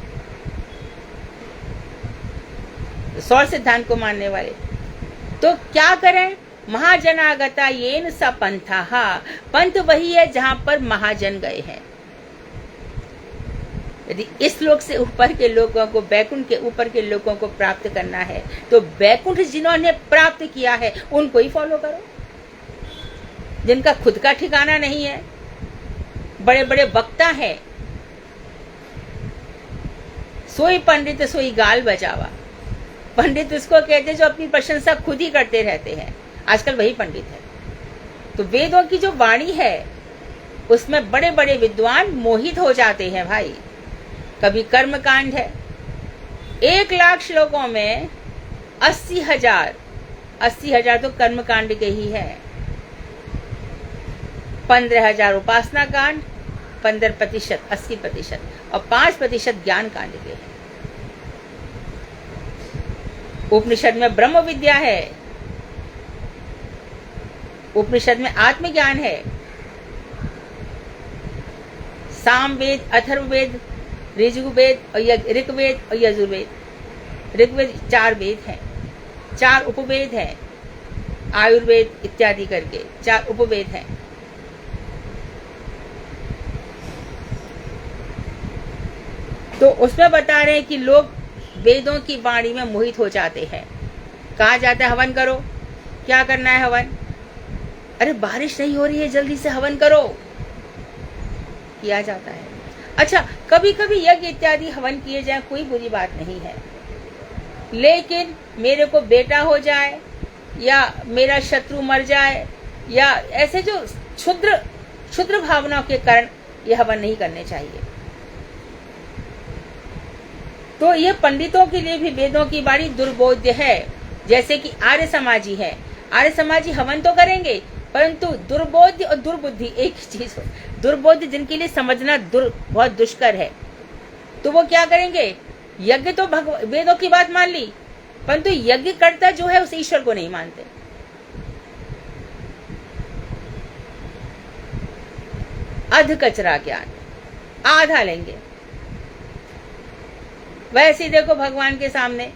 सौर सिद्धांत को मानने वाले तो क्या करें? महाजनागता येन स पंथः। पंथ वही है जहां पर महाजन गए हैं। यदि इस लोक से ऊपर के लोगों को, बैकुंठ के ऊपर के लोगों को प्राप्त करना है, तो बैकुंठ जिन्होंने प्राप्त किया है उनको ही फॉलो करो। जिनका खुद का ठिकाना नहीं है, बड़े बड़े वक्ता हैं, सोई पंडित सोई गाल बजावा। पंडित उसको कहते जो अपनी प्रशंसा खुद ही करते रहते हैं। आजकल वही पंडित है। तो वेदों की जो वाणी है उसमें बड़े बड़े विद्वान मोहित हो जाते हैं भाई। कभी कर्मकांड है, 1 लाख श्लोकों में 80,000 तो कर्मकांड के ही है। 15,000 उपासना कांड, 15% 80% और 5% ज्ञान कांड के हैं। उपनिषद में ब्रह्म विद्या है, उपनिषद में आत्मज्ञान है। सामवेद, अथर्ववेद, ऋग्वेद और ऋग्वेद और यजुर्वेद। ऋग्वेद 4 वेद हैं, 4 उपवेद हैं, आयुर्वेद इत्यादि करके 4 उपवेद हैं। तो उसमें बता रहे हैं कि लोग वेदों की वाणी में मोहित हो जाते हैं। कहा जाता है हवन करो। क्या करना है हवन? अरे बारिश नहीं हो रही है, जल्दी से हवन करो, किया जाता है। अच्छा, कभी कभी यज्ञ इत्यादि हवन किए जाए, कोई बुरी बात नहीं है, लेकिन मेरे को बेटा हो जाए या मेरा शत्रु मर जाए या ऐसे जो क्षुद्र भावनाओं के कारण यह हवन नहीं करने चाहिए। तो यह पंडितों के लिए भी वेदों की वाणी दुर्बोध्य है। जैसे कि आर्य समाजी है, आर्य समाजी हवन तो करेंगे, परंतु दुर्बोध्य और दुर्बुद्धि एक ही चीज हो। दुर्बोध्य जिनके लिए समझना बहुत दुष्कर है, तो वो क्या करेंगे? यज्ञ तो वेदों की बात मान ली, परंतु यज्ञ करता जो है उस ईश्वर को नहीं मानते। अध कचरा ज्ञान, आधा लेंगे। वैसे ही देखो भगवान के सामने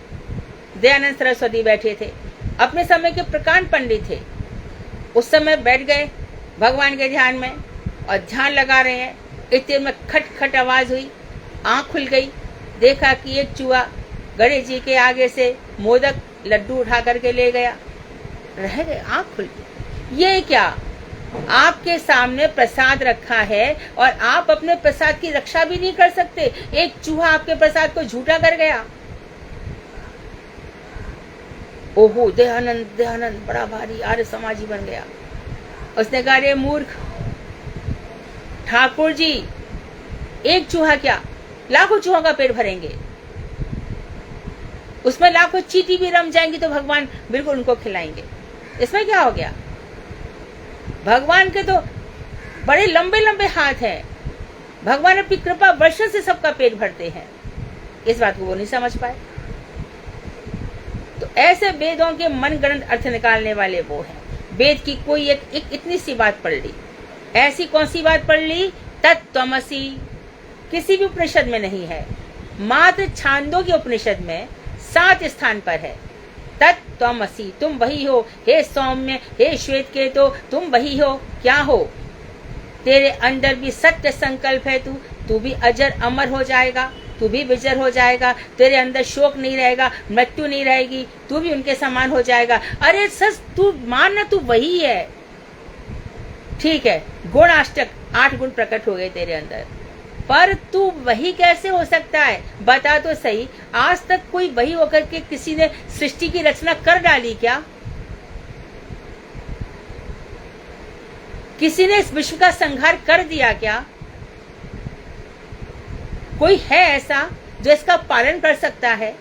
दयानंद सरस्वती बैठे थे, अपने समय के प्रकांड पंडित थे। उस समय बैठ गए भगवान के ध्यान में और ध्यान लगा रहे हैं। इतने में खट खट आवाज हुई, आंख खुल गई, देखा कि एक चूहा गणेश जी के आगे से मोदक लड्डू उठा करके ले गया, रह गए, आंख खुल गई। ये क्या, आपके सामने प्रसाद रखा है और आप अपने प्रसाद की रक्षा भी नहीं कर सकते। एक चूहा आपके प्रसाद को झूठा कर गया। ओहो, दयानंद दयानंद बड़ा भारी आर्य समाजी बन गया। उसने कहा, रे मूर्ख ठाकुर जी, एक चूहा क्या, लाखों चूहों का पेट भरेंगे, उसमें लाखों चींटी भी रम जाएंगी तो भगवान बिल्कुल उनको खिलाएंगे, इसमें क्या हो गया। भगवान के तो बड़े लंबे लंबे हाथ हैं, भगवान अपनी कृपा वर्षा से सबका पेट भरते हैं। इस बात को वो नहीं समझ पाए। तो ऐसे वेदों के मनगढ़ंत अर्थ निकालने वाले वो हैं। वेद की कोई एक इतनी सी बात पढ़ ली, ऐसी कौन सी बात पढ़ ली, तत्त्वमसि किसी भी उपनिषद में नहीं है, मात्र छांदोग्य उपनिषद में 7 स्थान पर है। तत्त्वमसि, तुम वही हो, हे सौम्य, हे श्वेत केतो, तुम वही हो। क्या हो, तेरे अंदर भी सत्य संकल्प है, तू भी अजर अमर हो जाएगा, तू भी विजर हो जाएगा, तेरे अंदर शोक नहीं रहेगा, मृत्यु नहीं रहेगी, तू भी उनके समान हो जाएगा। अरे सच, तू मानना तू वही है, ठीक है, गुणाष्टक 8 गुण प्रकट हो गए तेरे अंदर, पर तू वही कैसे हो सकता है, बता तो सही। आज तक कोई वही होकर के किसी ने सृष्टि की रचना कर डाली क्या? किसी ने इस विश्व का संहार कर दिया क्या? कोई है ऐसा जो इसका पालन कर सकता है?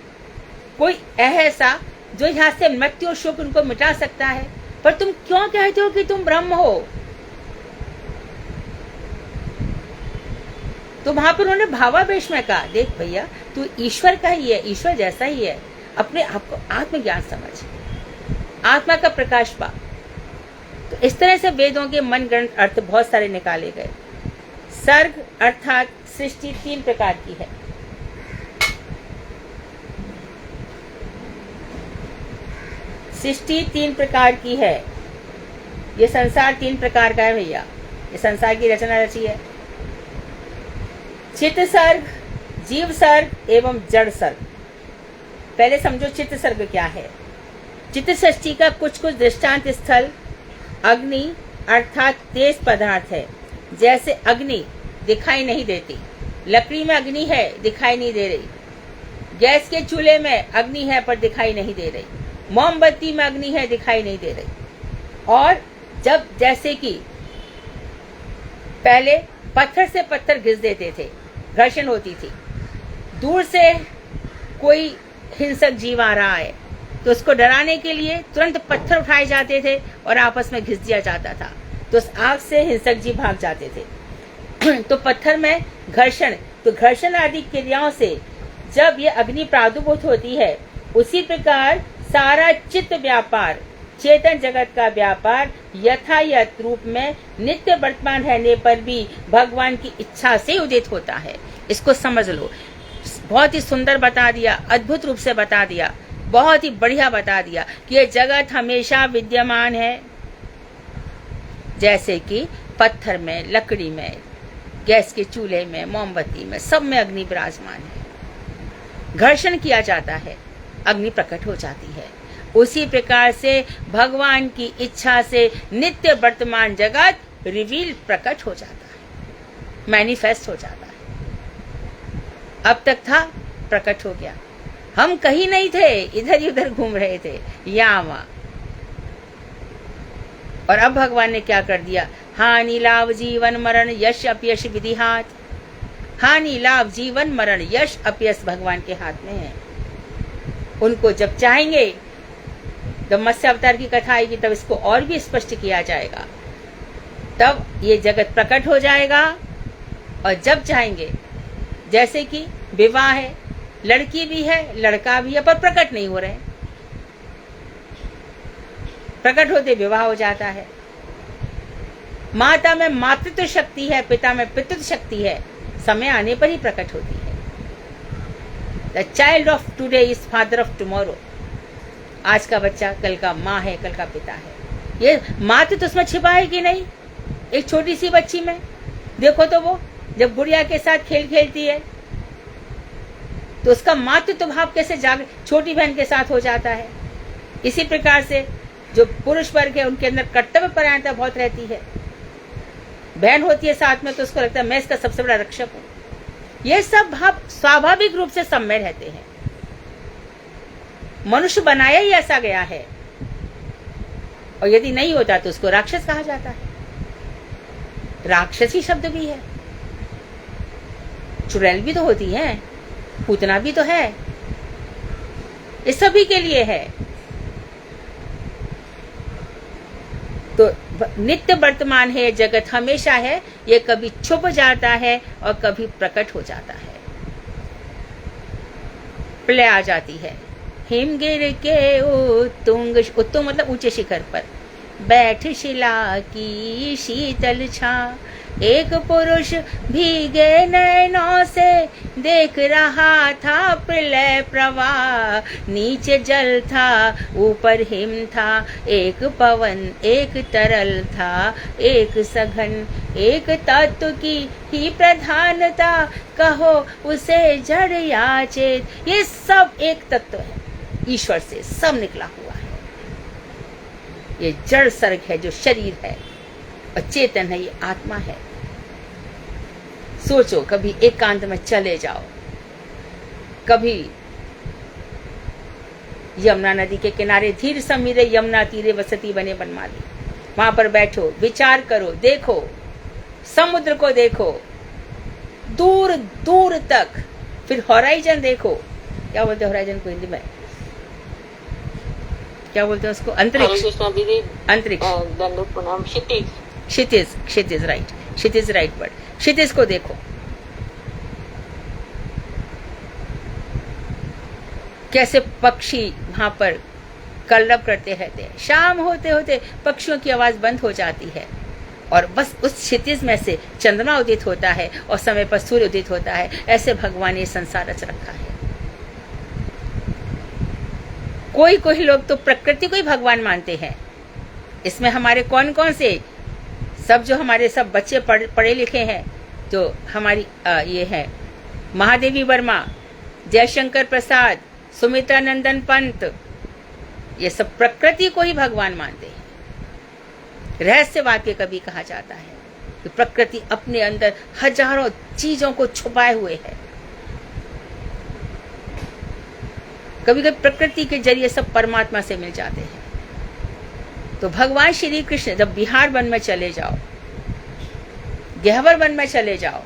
कोई है ऐसा जो यहाँ से मृत्यु और शोक उनको मिटा सकता है? पर तुम क्यों कहते हो कि तुम ब्रह्म हो? तो वहां पर उन्होंने भावावेश में कहा, देख भैया, तू ईश्वर का ही है, ईश्वर जैसा ही है, अपने आप को आत्मज्ञान समझ, आत्मा का प्रकाश पा। तो इस तरह से वेदों के मनगढ़ंत अर्थ बहुत सारे निकाले गए। सर्ग अर्थात सृष्टि 3 प्रकार की है। सृष्टि 3 प्रकार की है। ये संसार 3 प्रकार का है भैया, ये संसार की रचना रची है। चित्त सर्ग, जीव सर्ग एवं जड़ सर्ग। पहले समझो चित्त सर्ग क्या है। चित्त सृष्टि का कुछ कुछ दृष्टांत स्थल अग्नि अर्थात तेज पदार्थ है। जैसे अग्नि दिखाई नहीं देती, लकड़ी में अग्नि है दिखाई नहीं दे रही, गैस के चूल्हे में अग्नि है पर दिखाई नहीं दे रही, मोमबत्ती में अग्नि है दिखाई नहीं दे रही। और जब जैसे कि पहले पत्थर से पत्थर घिस देते थे, घर्षण होती थी, दूर से कोई हिंसक जीव आ रहा है तो उसको डराने के लिए तुरंत पत्थर उठाए जाते थे और आपस में घिस दिया जाता था, तो उस आग से हिंसक जीव भाग जाते थे। तो पत्थर में घर्षण, तो घर्षण आदि क्रियाओं से जब ये अग्नि प्रादुर्भूत होती है, उसी प्रकार सारा चित्त व्यापार, चेतन जगत का व्यापार यथायथ रूप में नित्य वर्तमान रहने पर भी भगवान की इच्छा से उदित होता है। इसको समझ लो। बहुत ही सुंदर बता दिया, अद्भुत रूप से बता दिया, बहुत ही बढ़िया बता दिया कि ये जगत हमेशा विद्यमान है। जैसे कि पत्थर में, लकड़ी में, गैस के चूल्हे में, मोमबत्ती में, सब में अग्नि विराजमान है। घर्षण किया जाता है, अग्नि प्रकट हो जाती है। उसी प्रकार से भगवान की इच्छा से नित्य वर्तमान जगत रिवील प्रकट हो जाता है, मैनिफेस्ट हो जाता है। अब तक था, प्रकट हो गया। हम कहीं नहीं थे, इधर ही उधर घूम रहे थे, यहाँ वहाँ। और अब भगवान ने क्या कर दिया, हानि लाभ जीवन मरण यश अपयश विधि हाथ। हानि लाभ जीवन मरण यश अपयश भगवान के हाथ में है। उनको जब चाहेंगे, जब मत्स्य अवतार की कथा आएगी तब इसको और भी स्पष्ट किया जाएगा, तब ये जगत प्रकट हो जाएगा। और जब चाहेंगे, जैसे कि विवाह है, लड़की भी है लड़का भी है पर प्रकट नहीं हो रहे, प्रकट होते विवाह हो जाता है। माता में मातृत्व शक्ति है, पिता में पितृत्व शक्ति है, समय आने पर ही प्रकट होती है। The child of today is father of tomorrow. आज का बच्चा कल का माँ है, कल का पिता है। ये मातृत्व उसमें छिपा है कि नहीं? एक छोटी सी बच्ची में देखो तो वो जब गुड़िया के साथ खेल खेलती है तो उसका मातृत्व भाव कैसे छोटी बहन के साथ हो जाता है। इसी प्रकार से जो पुरुष वर्ग है उनके अंदर कर्तव्य परायणता बहुत रहती है। बहन होती है साथ में तो उसको लगता है मैं इसका सबसे बड़ा रक्षक हूं। ये सब भाव स्वाभाविक रूप से सब में रहते हैं। मनुष्य बनाया ही ऐसा गया है, और यदि नहीं होता तो उसको राक्षस कहा जाता है। राक्षसी शब्द भी है, चुड़ैल भी तो होती है, पूतना भी तो है, ये सभी के लिए है। तो नित्य वर्तमान है, जगत हमेशा है, ये कभी छुप जाता है और कभी प्रकट हो जाता है। प्रलय आ जाती है। हिमगिर के उत्तुंग, उत्तुंग मतलब ऊंचे शिखर पर बैठ शिला की शीतल छा, एक पुरुष भीगे नैनों से देख रहा था प्रलय प्रवाह। नीचे जल था, ऊपर हिम था, एक पवन एक तरल था, एक सघन एक तत्व की ही प्रधानता, कहो उसे जड़ या चेत। ये सब एक तत्व है, ईश्वर से सब निकला हुआ है। ये जड़ सर्ग है जो शरीर है, और चेतन है ये आत्मा है। सोचो, कभी एकांत में चले जाओ, कभी यमुना नदी के किनारे धीर समीरे यमुना तीरे वसती बने बनमाली, वहां पर बैठो, विचार करो, देखो समुद्र को, देखो दूर दूर तक, फिर हॉराइजन देखो। क्या बोलते हैं हॉराइजन को हिंदी में? क्या बोलते हैं उसको? अंतरिक्ष। अंतरिक्ष, क्षितिज, क्षितिज राइट, क्षितिज राइट वर्ड। क्षितिज को देखो, कैसे पक्षी वहां पर कलरव करते रहते हैं। शाम होते होते पक्षियों की आवाज बंद हो जाती है, और बस उस क्षितिज में से चंद्रमा उदित होता है और समय पर सूर्य उदित होता है। ऐसे भगवान ने संसार रच रखा है। कोई कोई लोग तो प्रकृति को ही भगवान मानते हैं। इसमें हमारे कौन कौन से सब, जो हमारे सब बच्चे पढ़े लिखे हैं, जो हमारी ये है महादेवी वर्मा, जयशंकर प्रसाद, सुमित्रा नंदन पंत, ये सब प्रकृति को ही भगवान मानते हैं। रहस्यवाद के कभी कहा जाता है कि प्रकृति अपने अंदर हजारों चीजों को छुपाए हुए है। कभी कभी प्रकृति के जरिए सब परमात्मा से मिल जाते हैं। तो भगवान श्री कृष्ण जब बिहार वन में चले जाओ, गहवर वन में चले जाओ,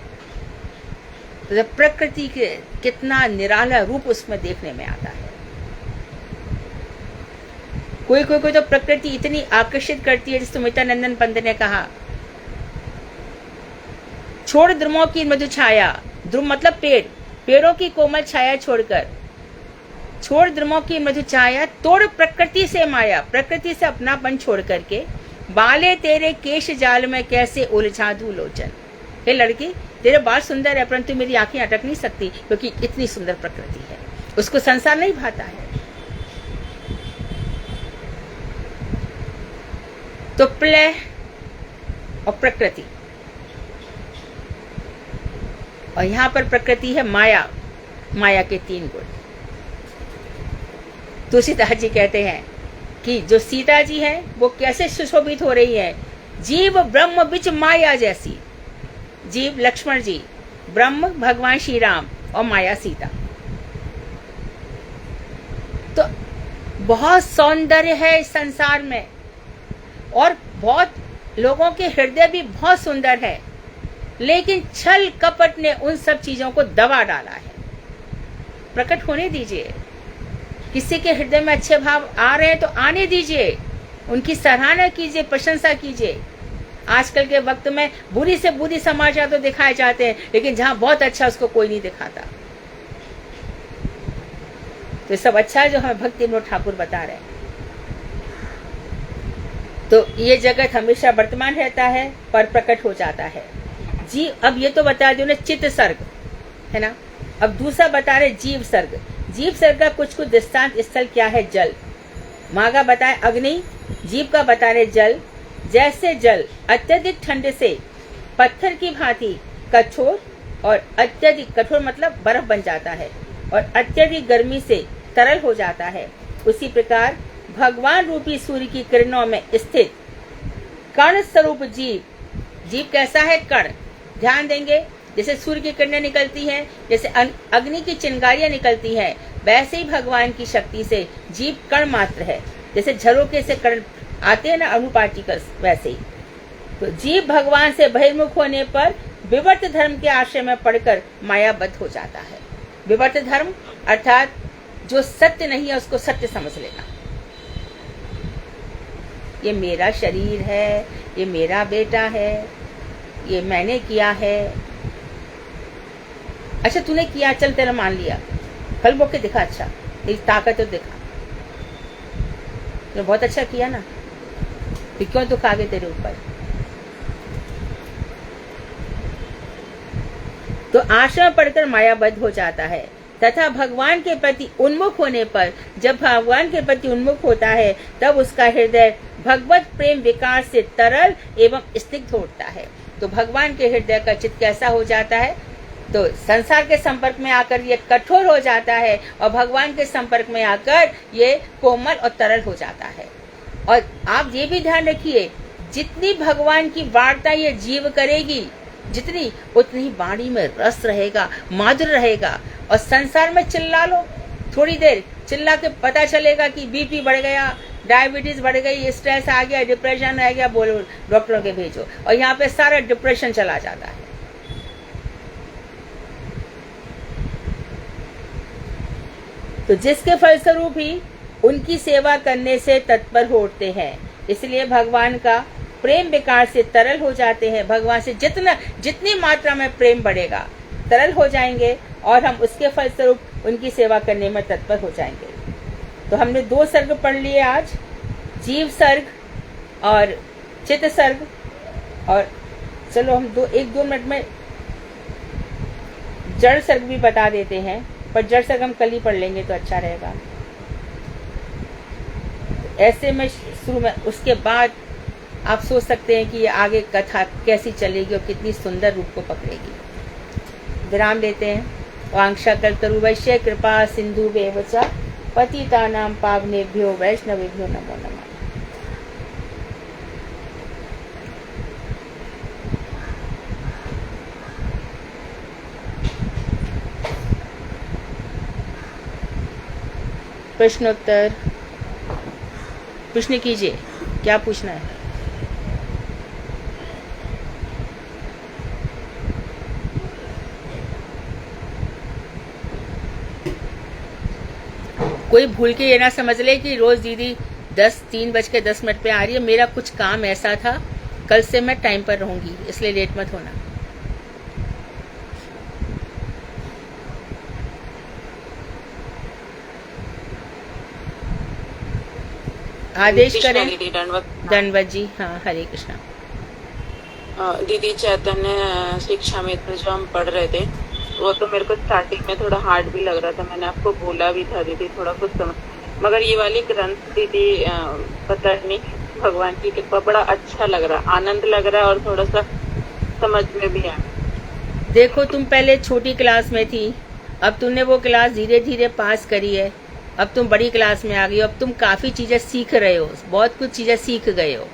तो जब प्रकृति के कितना निराला रूप उसमें देखने में आता है। कोई कोई कोई तो प्रकृति इतनी आकर्षित करती है, जिस सुमित्रा नंदन पंत ने कहा, छोड़ द्रुमों की मधु छाया, द्रुम मतलब पेड़, पेड़ों की कोमल छाया छोड़कर, छोड़ द्रुमों की मधु छाया, तोड़ प्रकृति से माया, प्रकृति से अपनापन छोड़ करके, बाले तेरे केश जाल में कैसे उलझा दूं लोचन। हे लड़की, तेरे बाल सुंदर है, परंतु मेरी आंखें अटक नहीं सकती, क्योंकि इतनी सुंदर प्रकृति है, उसको संसार नहीं भाता है। तो प्रलय और प्रकृति, और यहां पर प्रकृति है माया, माया के 3 गुण। तुलसीदास जी कहते हैं कि जो सीता जी है वो कैसे सुशोभित हो रही है, जीव ब्रह्म बिच माया जैसी। जीव लक्ष्मण जी, ब्रह्म भगवान श्री राम, और माया सीता। तो बहुत सौंदर्य है इस संसार में, और बहुत लोगों के हृदय भी बहुत सुंदर है, लेकिन छल कपट ने उन सब चीजों को दबा डाला है। प्रकट होने दीजिए। किसी के हृदय में अच्छे भाव आ रहे हैं तो आने दीजिए, उनकी सराहना कीजिए, प्रशंसा कीजिए। आजकल के वक्त में बुरी से बुरी समाचार तो दिखाए जाते हैं, लेकिन जहां बहुत अच्छा उसको कोई नहीं दिखाता। तो सब अच्छा जो हमें भक्ति विनोद ठाकुर बता रहे हैं। तो ये जगत हमेशा वर्तमान रहता है, पर प्रकट हो जाता है जी। अब ये तो बता दियो ना चित्त सर्ग है ना। अब दूसरा बता रहे जीव सर्ग। जीव सर्ग का कुछ कुछ दृष्टांत स्थल क्या है? जल। माँ का बताए अग्नि, जीव का बता रहे जल। जैसे जल अत्यधिक ठंड से पत्थर की भांति कठोर, और अत्यधिक कठोर मतलब बर्फ बन जाता है, और अत्यधिक गर्मी से तरल हो जाता है, उसी प्रकार भगवान रूपी सूर्य की किरणों में स्थित कण स्वरूप जीव। जीव कैसा है? कण। ध्यान देंगे, जैसे सूर्य की किरणें निकलती हैं, जैसे अग्नि की चिंगारियां निकलती हैं, वैसे ही भगवान की शक्ति से जीव कण मात्र है। जैसे झरोके से कण आते हैं ना, अणु पार्टिकल्स, वैसे ही तो जीव भगवान से बहिर्मुख होने पर विवर्त धर्म के आश्रय में पड़कर मायाबद्ध हो जाता है। विवर्त धर्म अर्थात जो सत्य नहीं है उसको सत्य समझ लेना। ये मेरा शरीर है, ये मेरा बेटा है, ये मैंने किया है। अच्छा तूने किया, चल तेरा मान लिया, कल बोल के दिखा, अच्छा तेरी ताकत तो दिखा, तो बहुत अच्छा किया ना, तो क्यों दुख आ गए तेरे ऊपर? तो आश्रम पढ़कर मायाबद्ध हो जाता है तथा भगवान के प्रति उन्मुख होने पर, जब भगवान के प्रति उन्मुख होता है तब उसका हृदय भगवत प्रेम विकार से तरल एवं स्निग्ध होता है। तो भगवान के हृदय का चित्त कैसा हो जाता है? तो संसार के संपर्क में आकर ये कठोर हो जाता है और भगवान के संपर्क में आकर ये कोमल और तरल हो जाता है। और आप ये भी ध्यान रखिए, जितनी भगवान की वार्ता ये जीव करेगी, जितनी उतनी वाणी में रस रहेगा, माधुर्य रहेगा। और संसार में चिल्ला लो, थोड़ी देर चिल्ला के पता चलेगा कि बीपी बढ़ गया, डायबिटीज बढ़ गई, स्ट्रेस आ गया, डिप्रेशन आ गया, बोलो डॉक्टरों के भेजो, और यहाँ पे सारा डिप्रेशन चला जाता है। तो जिसके फलस्वरूप ही उनकी सेवा करने से तत्पर होते हैं। इसलिए भगवान का प्रेम विकार से तरल हो जाते हैं। भगवान से जितनी मात्रा में प्रेम बढ़ेगा, तरल हो जाएंगे और हम उसके फलस्वरूप उनकी सेवा करने में तत्पर हो जाएंगे। तो हमने 2 सर्ग पढ़ लिए आज, जीव सर्ग और चित्त सर्ग। और चलो हम 1-2 मिनट में जड़ सर्ग भी बता देते हैं, पर जड़ सर्ग हम कल ही पढ़ लेंगे तो अच्छा रहेगा। ऐसे में शुरू में, उसके बाद आप सोच सकते हैं कि ये आगे कथा कैसी चलेगी और कितनी सुंदर रूप को पकड़ेगी। विराम देते हैं। वांछा कल्पतरुभ्यश्च कृपा सिंधुभ्येव च पतितानां पावनेभ्यो वैष्णवेभ्यो नमो नमः। प्रश्नोत्तर, प्रश्न कीजिए, क्या पूछना है? कोई भूल के ये ना समझ ले कि रोज दीदी 3:10 पे आ रही है। मेरा कुछ काम ऐसा था, कल से मैं टाइम पर रहूंगी, इसलिए लेट मत होना। आदेश करें। दंडवत जी। हाँ, हरे कृष्णा। दीदी, चैतन्य शिक्षा मित्र जो हम पढ़ रहे थे, वो तो मेरे को स्टार्टिंग में थोड़ा हार्ड भी लग रहा था। मैंने आपको बोला भी था दीदी, थोड़ा कुछ समझ, मगर ये वाली ग्रंथ दीदी पता नहीं, भगवान की कृपा, बड़ा अच्छा लग रहा, आनंद लग रहा है और थोड़ा सा समझ में भी आया। देखो, तुम पहले छोटी क्लास में थी, अब तुमने वो क्लास धीरे धीरे पास करी है, अब तुम बड़ी क्लास में आ गई हो, अब तुम काफी चीजें सीख रहे हो, बहुत कुछ चीजें सीख गए हो।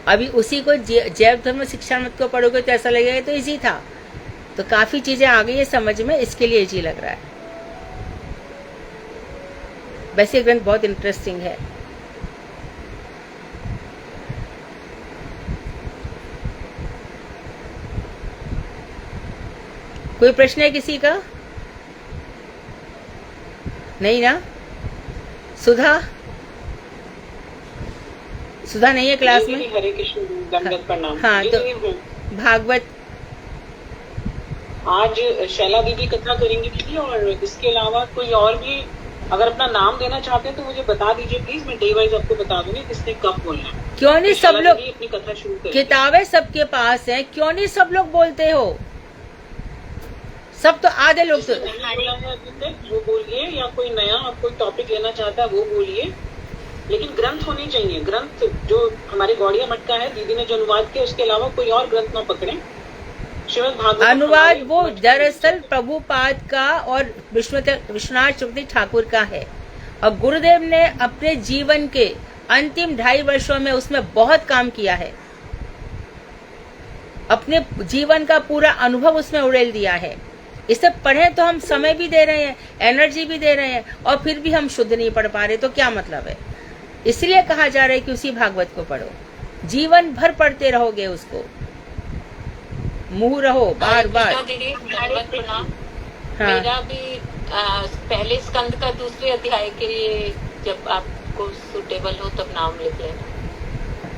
अभी उसी को जैव धर्म शिक्षा मत को पढ़ोगे तो ऐसा लगेगा तो इजी था, तो काफी चीजें आ गई है समझ में, इसके लिए इजी लग रहा है। वैसे ग्रंथ बहुत इंटरेस्टिंग है। कोई प्रश्न है किसी का? नहीं ना? सुधा नहीं है क्लास में? हरे कृष्ण, दंडवत प्रणाम। हाँ, तो भागवत आज शैला दीदी कथा करेंगी दीदी, और इसके अलावा कोई और भी अगर अपना नाम देना चाहते हैं तो मुझे बता दीजिए प्लीज, मैं डे वाइज आपको बता दूंगी किसने कब बोलना है। क्यों नहीं, सब लोग अपनी कथा शुरू करें। किताबें सबके पास हैं, क्यों नहीं सब लोग बोलते हो? सब तो आधे लोग तो वो बोलिए, या कोई नया आप कोई टॉपिक लेना चाहता है वो बोलिए, लेकिन ग्रंथ होने चाहिए। ग्रंथ जो हमारे गौड़िया मठ का है, दीदी ने जो अनुवाद किया, उसके अलावा कोई और ग्रंथ ना पकड़े। श्रीमद् भागवत अनुवाद वो दरअसल प्रभुपाद का और विश्वनाथ चक्रवर्ती ठाकुर का है, और गुरुदेव ने अपने जीवन के अंतिम 2.5 वर्षों में उसमें बहुत काम किया है, अपने जीवन का पूरा अनुभव उसमें उड़ेल दिया है। इसे पढ़े तो हम समय भी दे रहे हैं, एनर्जी भी दे रहे हैं, और फिर भी हम शुद्ध नहीं पढ़ पा रहे, तो क्या मतलब है? इसलिए कहा जा रहा है कि उसी भागवत को पढ़ो, जीवन भर पढ़ते रहोगे उसको, मुंह रहो बार बार। दीदी दंडवत प्रणाम। हाँ। मेरा भी पहले स्कंद का दूसरे अध्याय के लिए जब आपको सुटेबल हो तब नाम लिख लेना।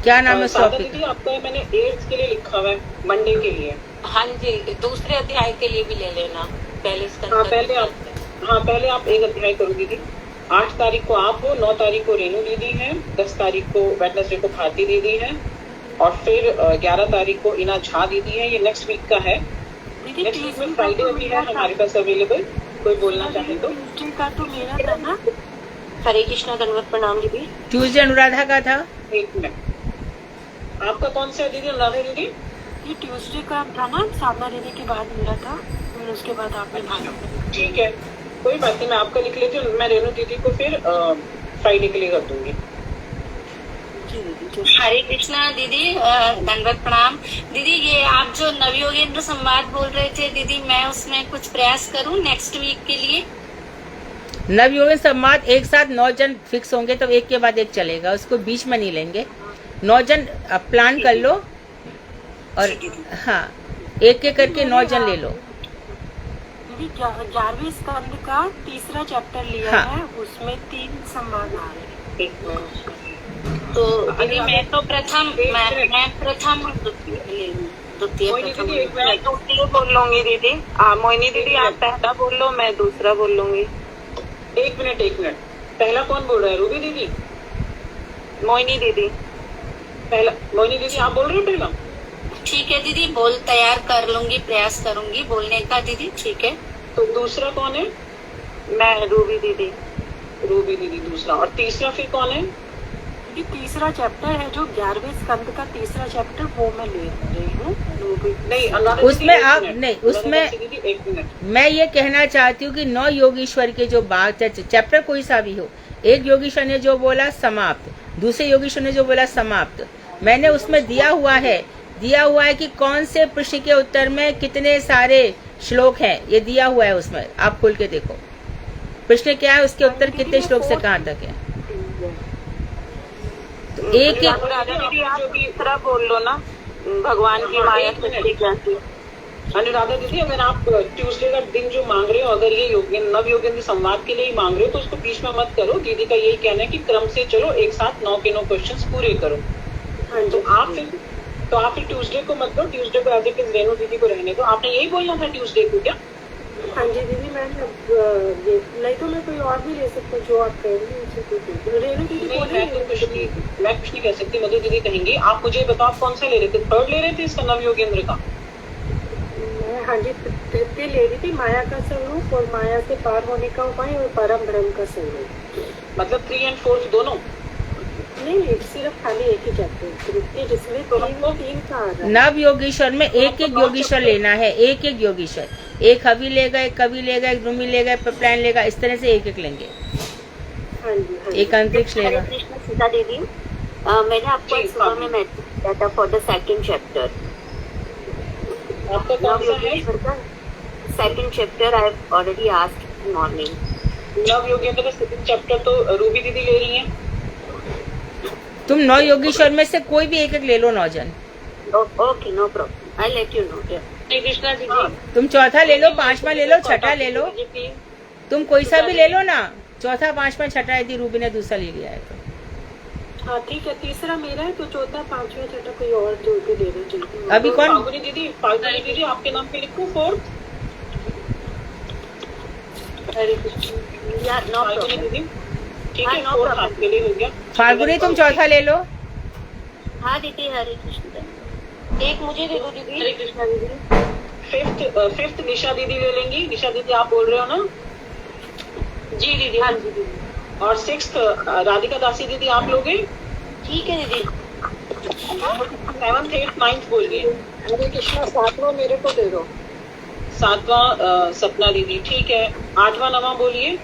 क्या नाम है सादा टॉपिक? दीदी आपका मैंने 8 के लिए लिखा हुआ है, मंडे के लिए। हाँ जी, दूसरे अध्याय के लिए भी ले लेना, पहले स्कंद हाँ का पहले दूसरा आप अध्याय। हाँ पहले आप एक अध्याय करो दीदी। 8 तारीख को आप हो, 9 तारीख को रेणु दीदी है, 10 तारीख को वेडनेसडे को भारती दीदी है, और फिर 11 तारीख को इना झा दीदी है। ये नेक्स्ट वीक का है। नेक्स्ट वीक में फ्राइडे भी है हमारे पास अवेलेबल, कोई बोलना चाहे तो। का तो मेरा था ना। हरे कृष्णा दंडवत प्रणाम दीदी। ट्यूसडे अनुराधा का था। एक मिनट, आपका कौन सा है दीदी? अनुराधा दीदी ये ट्यूसडे का था ना, साधना दीदी के बाद मेरा था, फिर उसके बाद आपने भागा। ठीक है, कोई बात नहीं, मैं आपका लिख लेती हूँ। मैं रेणु दीदी को फिर फ्राइडे के लिए कर दूंगी। हरे कृष्णा दीदी, दंडवत प्रणाम दीदी। ये आप जो नवयोगेंद्र संवाद बोल रहे थे दीदी, मैं उसमें कुछ प्रयास करूं नेक्स्ट वीक के लिए। नवयोगेंद्र संवाद एक साथ 9 जन फिक्स होंगे तो एक के बाद एक चलेगा, उसको बीच में नहीं लेंगे। 9 जन प्लान कर लो, और हाँ एक एक करके 9 जन ले लो। दीदी 11वें स्कंद का तीसरा चैप्टर लिया हाँ। है, उसमें 3 संवाद आ रहे हैं। तो दीदी मैं तो प्रथम मैं प्रथम द्वितीय कोई नहीं प्रथम दीदी, एक मैं मिनट, दूसरी बोल लूंगी दीदी। मोहिनी दीदी आप पहला बोल लो, मैं दूसरा बोल लूंगी। एक मिनट। पहला कौन बोल रहा है? रूबी दीदी? मोहिनी दीदी। पहला मोहिनी दीदी आप बोल रहे हो पहला? ठीक है दीदी, बोल तैयार कर लूंगी, प्रयास करूंगी बोलने का दीदी। ठीक है, तो दूसरा कौन है? मैं रूबी दीदी। रूबी दीदी दूसरा, और तीसरा फिर कौन है? ये तीसरा चैप्टर है जो 11वें स्कंद का तीसरा चैप्टर, वो मैं ले रही हूँ। नहीं अनुराधा दीदी, उसमें एक आप मिनट। नहीं, अनुराधा उसमें दीदी एक मिनट। मैं ये कहना चाहती हूँ कि 9 योगीश्वर के जो बात है, चैप्टर कोई सा भी हो, एक योगीश्वर ने जो बोला समाप्त, दूसरे योगीश्वर ने जो बोला समाप्त, मैंने उसमें दिया हुआ है कि कौन से प्रश्न के उत्तर में कितने सारे श्लोक हैं, ये दिया हुआ है उसमें, आप खोल के देखो प्रश्न क्या है, उसके उत्तर कितने श्लोक से कहाँ तक है। तो एक एक अनुराधा दीदी आप तीसरा बोल लो ना, भगवान की माया सृष्टि कैसी। अनुराधा दीदी अगर आप ट्यूसडे का दिन जो मांग रहे हो, अगर ये नव योगेंद्र संवाद के लिए ही मांग रहे हो, तो उसको बीच में मत करो। दीदी का यही कहना है कि क्रम से चलो, एक साथ 9 के 9 क्वेश्चंस पूरे करो। तो आप फिर ट्यूसडे को मत दो, ट्यूसडे को एज इट इज रेणु दीदी को रहने दो। आपने यही बोलना था ट्यूसडे को क्या? हाँ जी दीदी, मैं नहीं तो मैं कोई और भी ले सकती हूँ, जो आप कह रही हैं। रेणु दीदी नहीं, बोले मैं कुछ नहीं कह सकती, मधु दीदी कहेंगी। आप मुझे बताओ आप कौन सा ले रहे थे? 3rd ले रहे थे इसका, नव योगेंद्र का? मैं हाँ जी तृतीय ले रही थी, माया का स्वरूप और माया से पार होने का उपाय और परम ब्रह्म का स्वरूप। मतलब 3 और 4 दोनों? नहीं, सिर्फ खाली एक ही चैप्टर तृतीय, जिसमें 3 का आ रहा है। नव योगीश्वर में एक एक योगीश्वर लेना है, एक एक योगीश्वर, एक हवि लेगा, एक कवि लेगा, एक द्रुमि लेगा, एक प्लान लेगा, इस तरह से एक एक लेंगे, हाँ जी एक अंतरिक्ष लेगा। हरे कृष्णा सीता दीदी, मैंने आपको जी, सुबह में मैसेज किया था फॉर द सेकंड चैप्टर। आपका कौन सा है? Second chapter I have already asked morning. नव योगेंद्र का 2nd चैप्टर तो रूबी दीदी ले रही हैं। तुम 9 योगीश्वर में से कोई भी एक एक ले लो, 9 जन। Okay, no problem, I let you know. Hare Krishna दीदी। तुम चौथा ले लो, 5वां ले लो, छठा ले लो, तुम कोई सा भी ले लो ना, चौथा 5वां छठा, यदि रूबी ने दूसरा ले लिया है तो। हाँ ठीक है, तीसरा मेरा है, तो चौथा 5वां छठा कोई और जो भी दे दो। अभी कौन? फाल्गुनी दीदी आपके नाम पे लिखूं 4th? या नो फाल्गुनी प्रॉब्लम। दीदी ठीक हाँ, है, no 4th problem। आपके लिए हो गया। फाल्गुनी तुम चौथा ले लो। हाँ दीदी, हरे कृष्ण। एक मुझे दे दो दीदी। हरे कृष्णा दीदी। 5th निशा दीदी ले लेंगी। निशा दीदी आप बोल रहे हो ना? जी दीदी। हाँ जी दीदी। और 6th राधिका दासी दीदी आप लोगे? ठीक है दीदी। 7th 8th 9th बोलिए। हरे कृष्णा 7वां मेरे को दे दो। 7वां सपना दीदी ठीक है। 8वां 9वां बोलिए।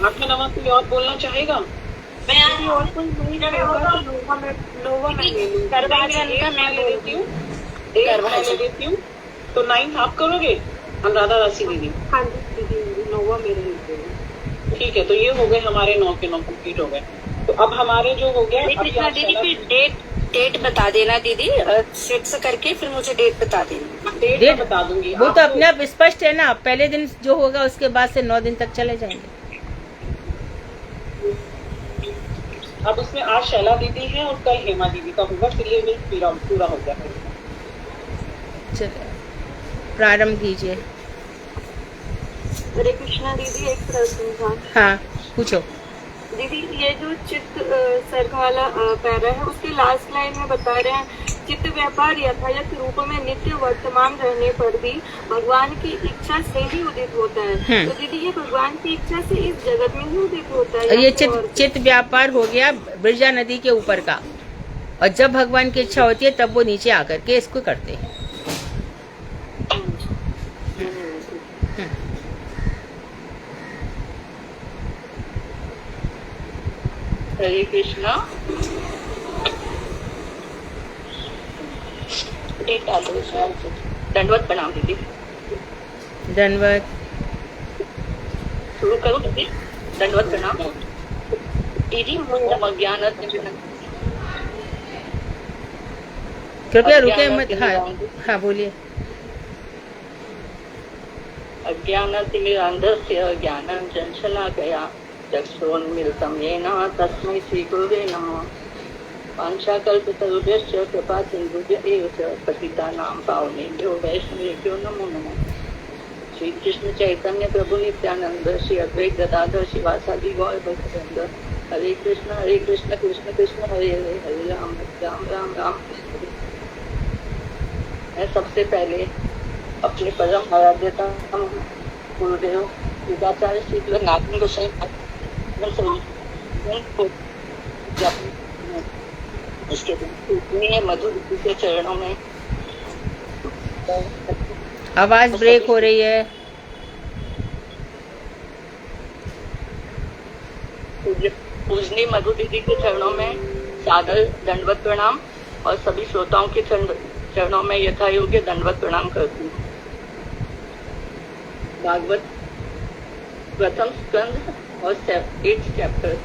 आपका नवा कोई और बोलना चाहेगा? मैं और कोई नहीं होगा तो नोवा मैं ले लूँ। करवाचन का मैं ले लेती हूँ, 8 मैं ले लेती हूँ, तो 9 आप करोगे अनुराधा दासी दीदी? हाँ जी दीदी, नोवा मेरे लिए। ठीक है, तो ये हो गए हमारे 9 के 9 कंप्लीट हो गए। तो अब हमारे जो हो गया अभी कृष्णा आप दीदी चला- फिर डेट बता देना दीदी, फिक्स करके फिर मुझे डेट बता देना। डेट मैं बता दूंगी। वो तो आपको- अपने आप स्पष्ट है ना, पहले दिन जो होगा उसके बाद से 9 दिन तक चले जाएंगे। अब उसमें आज शैला दीदी है और कल हेमा दीदी का होगा, फिर ये पूरा हो गया। चलो प्रारंभ कीजिए। हरे कृष्णा दीदी, एक प्रश्न था। हाँ पूछो। दीदी ये जो चित्त सर्ग वाला पैरा है, उसके लास्ट लाइन में बता रहे हैं चित्त व्यापार यथायथ रूप में नित्य वर्तमान रहने पर भी भगवान की इच्छा से ही उदित होता है। तो दीदी ये भगवान की इच्छा से इस जगत में ही उदित होता है? ये चित्त व्यापार हो गया बिरजा नदी के ऊपर का, और जब भगवान की इच्छा होती है तब वो नीचे आकर के इसको करते हैं। हरे कृष्णा। दंडवत प्रणाम दीदी। दंडवत। शुरू करो दीदी। दंडवत प्रणाम दीदी। अज्ञान कृपया रुके मत। हाँ बोलिए। अज्ञानतिमिरान्धस्य ज्ञानाञ्जनशलाकया चक्षुरुन्मीलितं येन तस्मै श्रीगुरुवे नमः। वाञ्छाकल्पतरुभ्यश्च कृपासिन्धुभ्य एव च पतितानां पावनेभ्यो वैष्णवेभ्यो नमो नमः। श्री कृष्ण चैतन्य प्रभु नित्यानंद, श्री अद्वैत गदाधर शिवासादि गौर भक्तवृंद। हरे कृष्ण कृष्ण कृष्ण हरे हरे, हरे राम राम राम हरे हरे। मैं सबसे पहले अपने परम आराध्यता गुरुदेव युगाचार्य श्री नारायण गोसाई उसके मधुर के चरणों में आवाज ब्रेक हो रही है। पूजनी मधु दीदी के चरणों में सादर दंडवत प्रणाम, और सभी श्रोताओं के चरणों में यथा योग्य दंडवत प्रणाम करती हूँ। भागवत प्रथम स्कंद और 8th चैप्टर।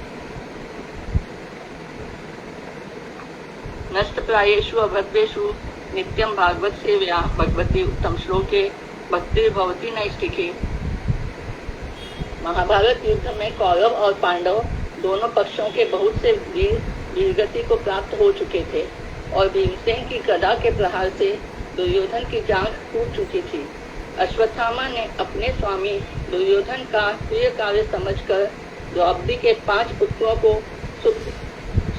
नष्ट प्रायेषु अभद्रेषु नित्यं भागवत सेव्या भगवती उत्तम श्लोके भक्ति भवती नैष्ठिके। महाभारत युद्ध में कौरव और पांडव दोनों पक्षों के बहुत से वीर वीरगति को प्राप्त हो चुके थे, और भीमसेन की गदा के प्रहार से दुर्योधन की जांघ टूट चुकी थी। अश्वत्थामा ने अपने स्वामी दुर्योधन का प्रिय कार्य समझकर द्रौपदी के 5 पुत्रों को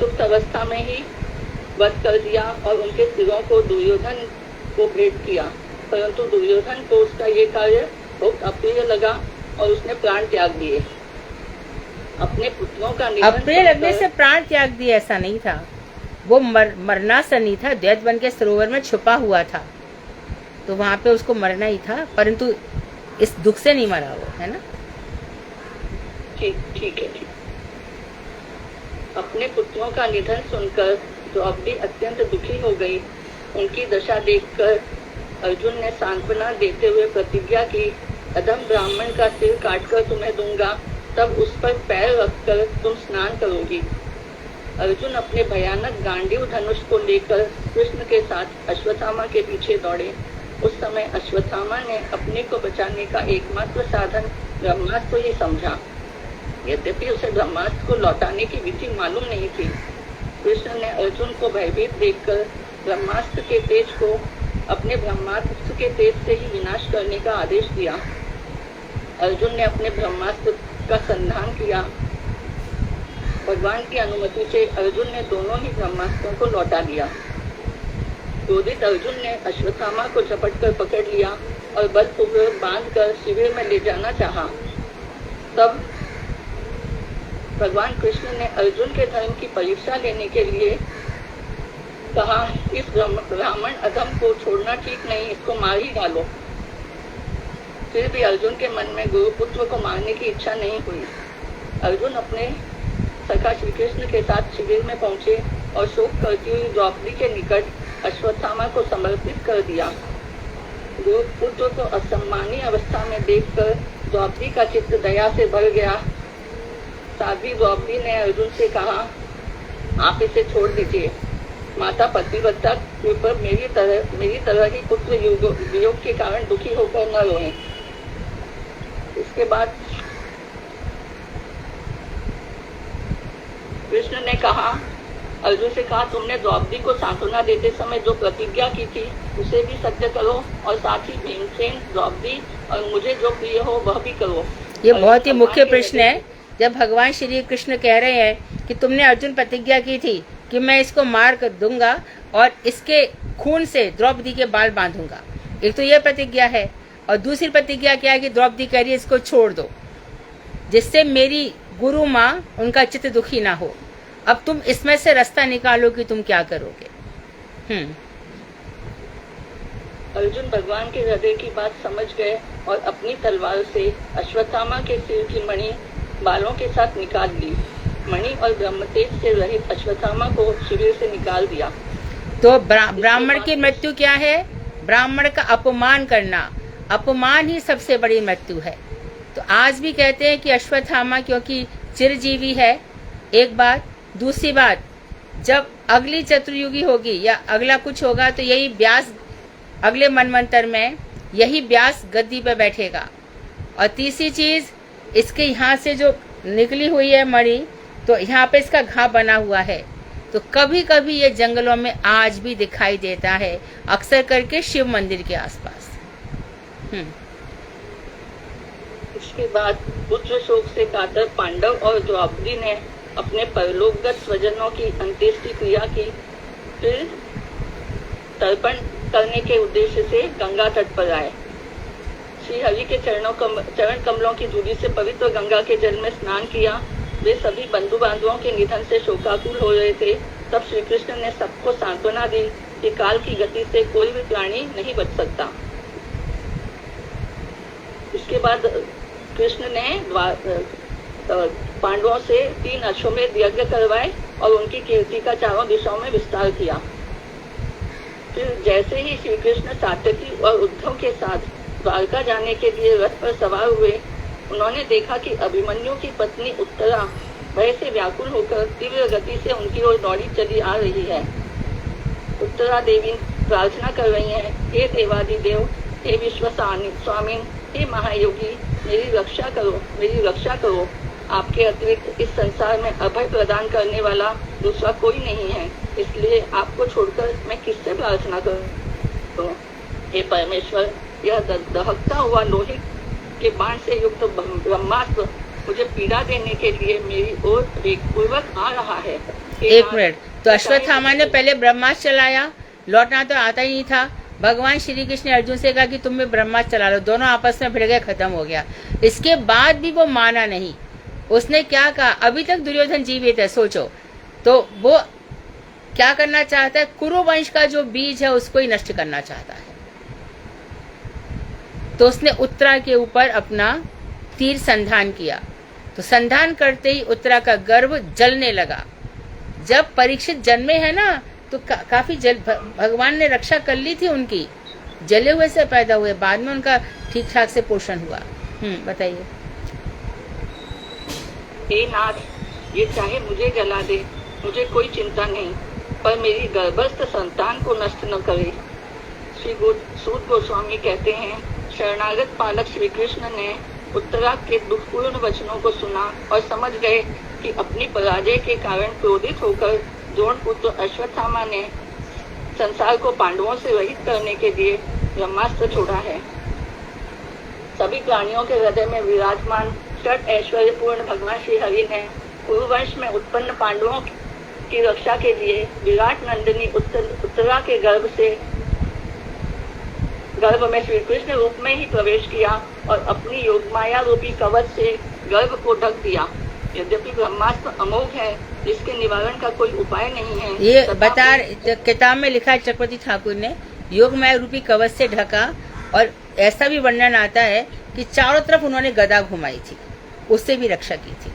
सुप्त अवस्था में ही वध कर दिया और उनके सिरों को दुर्योधन को भेंट किया, परंतु दुर्योधन को उसका ये कार्य बहुत अप्रिय लगा और उसने प्राण त्याग दिए। अपने पुत्रों का निधन अप्रिय लगने से प्राण त्याग दिए ऐसा नहीं था, वो मरना सा नहीं था। दैत बन के सरोवर में छुपा हुआ था, तो वहां पे उसको मरना ही था, परंतु इस दुख से नहीं मरा वो, है ना। ठीक है। अपने पुत्रों का निधन सुनकर द्रौपदी अत्यंत दुखी हो गई। उनकी दशा देखकर अर्जुन ने सांत्वना देते हुए प्रतिज्ञा की, अधम ब्राह्मण का सिर काटकर तुम्हें दूंगा, तब उस पर पैर रखकर तुम स्नान करोगी। अर्जुन अपने भयानक गांडीव धनुष को लेकर कृष्ण के साथ अश्वत्थामा के पीछे दौड़े। उस समय अश्वत्थामा ने अपने को बचाने का एकमात्र साधन ब्रह्मास्त्र ही समझा। यद्यपि उसे ब्रह्मास्त्र को लौटाने की विधि मालूम नहीं थी। कृष्ण ने अर्जुन को भयभीत देखकर ब्रह्मास्त्र के तेज को अपने ब्रह्मास्त्र के तेज से ही विनाश करने का आदेश दिया। अर्जुन ने अपने ब्रह्मास्त्र का संधान किया। भगवान की अनुमति से अर्जुन ने दोनों ही ब्रह्मास्त्रों को लौटा दिया। क्रोधित अर्जुन ने अश्वत्थामा को झपट कर पकड़ लिया और बलपूर्वक बांधकर शिविर में ले जाना चाहा। तब भगवान कृष्ण ने अर्जुन के धर्म की परीक्षा लेने के लिए कहा, इस ब्राह्मण अधम को छोड़ना ठीक नहीं, इसको मार ही डालो। फिर भी अर्जुन के मन में गुरुपुत्र को मारने की इच्छा नहीं हुई। अर्जुन अपने सखा श्री कृष्ण के साथ शिविर में पहुंचे और शोक करती हुई द्रौपदी के निकट अश्वत्थामा को समर्पित कर दिया। पुत्र को असम्मानी अवस्था में देखकर द्रौपदी का चित्त दया से भर गया। साध्वी द्रौपदी ने अर्जुन से कहा, आप इसे छोड़ दीजिए। माता पतिव्रता पर मेरी तरह ही पुत्र वियोग के कारण दुखी होकर न रोएं। इसके बाद कृष्ण ने कहा, अर्जुन से कहा, तुमने द्रौपदी को सांत्वना देते समय जो प्रतिज्ञा की थी उसे भी सत्य करो और साथ ही भीमसेन, द्रौपदी और मुझे जो प्रिय हो वह भी करो। ये बहुत ही मुख्य प्रश्न है। जब भगवान श्री कृष्ण कह रहे हैं कि तुमने अर्जुन प्रतिज्ञा की थी कि मैं इसको मार कर दूंगा और इसके खून से द्रौपदी के बाल बांधूंगा, एक तो यह प्रतिज्ञा है, और दूसरी प्रतिज्ञा क्या है कि द्रौपदी कह रही है इसको छोड़ दो जिससे मेरी गुरु माँ उनका चित्त दुखी ना हो। अब तुम इसमें से रास्ता निकालो कि तुम क्या करोगे। अर्जुन भगवान के हृदय की बात समझ गए और अपनी तलवार से अश्वत्थामा के सिर की मणि बालों के साथ निकाल ली। मणि और ब्रह्मतेज से रहित अश्वत्थामा को शिविर से निकाल दिया। तो ब्राह्मण की मृत्यु क्या है? ब्राह्मण का अपमान करना, अपमान ही सबसे बड़ी मृत्यु है। तो आज भी कहते हैं कि अश्वत्थामा क्योंकि चिरजीवी है, एक बात। दूसरी बात, जब अगली चतुर्युगी होगी या अगला कुछ होगा तो यही व्यास, अगले मनवंतर में यही व्यास गद्दी पे बैठेगा। और तीसरी चीज, इसके यहाँ से जो निकली हुई है मणि, तो यहाँ पे इसका घाव बना हुआ है। तो कभी कभी ये जंगलों में आज भी दिखाई देता है, अक्सर करके शिव मंदिर के आसपास। इसके बाद पुत्र शोक से कातर पांडव और द्रौपदी ने अपने परलोकगत स्वजनों की अंत्येष्टि क्रिया की। फिर तर्पण करने के उद्देश्य से गंगा तट पर आए। श्री हरि के चरण कमलों की धूलि से पवित्र गंगा के जल में स्नान किया। वे सभी बंधु बांधवों के निधन से शोकाकुल हो रहे थे। तब श्री कृष्ण ने सबको सांत्वना दी कि काल की गति से कोई भी प्राणी नहीं बच सकता। इसके बाद कृष्ण ने पांडवों से 3 अश्वमेध यज्ञ करवाए और उनकी कीर्ति का चारों दिशाओं में विस्तार किया। फिर जैसे ही श्री कृष्ण सात्यकी और उद्धव के साथ द्वारका जाने के लिए रथ पर सवार हुए, उन्होंने देखा कि अभिमन्यु की पत्नी उत्तरा भय से व्याकुल होकर तीव्र गति से उनकी ओर दौड़ी चली आ रही है। उत्तरा देवी प्रार्थना कर रही है, हे देवादिदेव, हे विश्व स्वामी, हे महायोगी, मेरी रक्षा करो, मेरी रक्षा करो। आपके अतिरिक्त इस संसार में अभय प्रदान करने वाला दूसरा कोई नहीं है, इसलिए आपको छोड़कर मैं किससे प्रार्थना करूं? हे परमेश्वर, यह दहकता हुआ लोहे के बाण से युक्त ब्रह्मास्त्र मुझे पीड़ा देने के लिए मेरी ओर वेगपूर्वक आ रहा है। एक मिनट, तो अश्वत्थामा ने पहले ब्रह्मास्त्र चलाया, लौटना तो आता ही नहीं था। भगवान श्री कृष्ण ने अर्जुन से कहा कि तुम भी ब्रह्मास्त्र चला लो, दोनों आपस में भिड़ गए, खत्म हो गया। इसके बाद भी वो माना नहीं। उसने क्या कहा? अभी तक दुर्योधन जीवित है, सोचो, तो वो क्या करना चाहता है? कुरु वंश का जो बीज है उसको ही नष्ट करना चाहता है। तो उसने उत्तरा के ऊपर अपना तीर संधान किया। तो संधान करते ही उत्तरा का गर्भ जलने लगा। जब परीक्षित जन्मे है ना, तो काफी भगवान ने रक्षा कर ली थी उनकी, जले हुए से पैदा हुए, बाद में उनका ठीक ठाक से पोषण हुआ। बताइए। हे नाथ, ये चाहे मुझे जला दे, मुझे कोई चिंता नहीं, पर मेरी गर्भस्थ संतान को नष्ट न करे। श्री सूत गोस्वामी कहते हैं, शरणागत पालक श्री कृष्ण ने उत्तरा के दुखपूर्ण वचनों को सुना और समझ गए कि अपनी पराजय के कारण क्रोधित होकर द्रोण पुत्र अश्वत्थामा ने संसार को पांडवों से रहित करने के लिए ब्रह्मास्त्र छोड़ा है। सभी प्राणियों के हृदय में विराजमान षट ऐश्वर्यपूर्ण भगवान श्री हरि ने कुरुवंश में उत्पन्न पांडवों की रक्षा के लिए विराट नंदिनी उत्तरा के गर्भ में श्री कृष्ण रूप में ही प्रवेश किया और अपनी योगमाया रूपी कवच से गर्भ को ढक दिया। यद्यपि ब्रह्मास्त्र अमोघ है, जिसके निवारण का कोई उपाय नहीं है। ये बता किताब में लिखा है चक्रवर्ती ठाकुर ने, योगमाया रूपी कवच से ढका। और ऐसा भी वर्णन आता है कि चारों तरफ उन्होंने गदा घुमाई थी, उससे भी रक्षा की थी।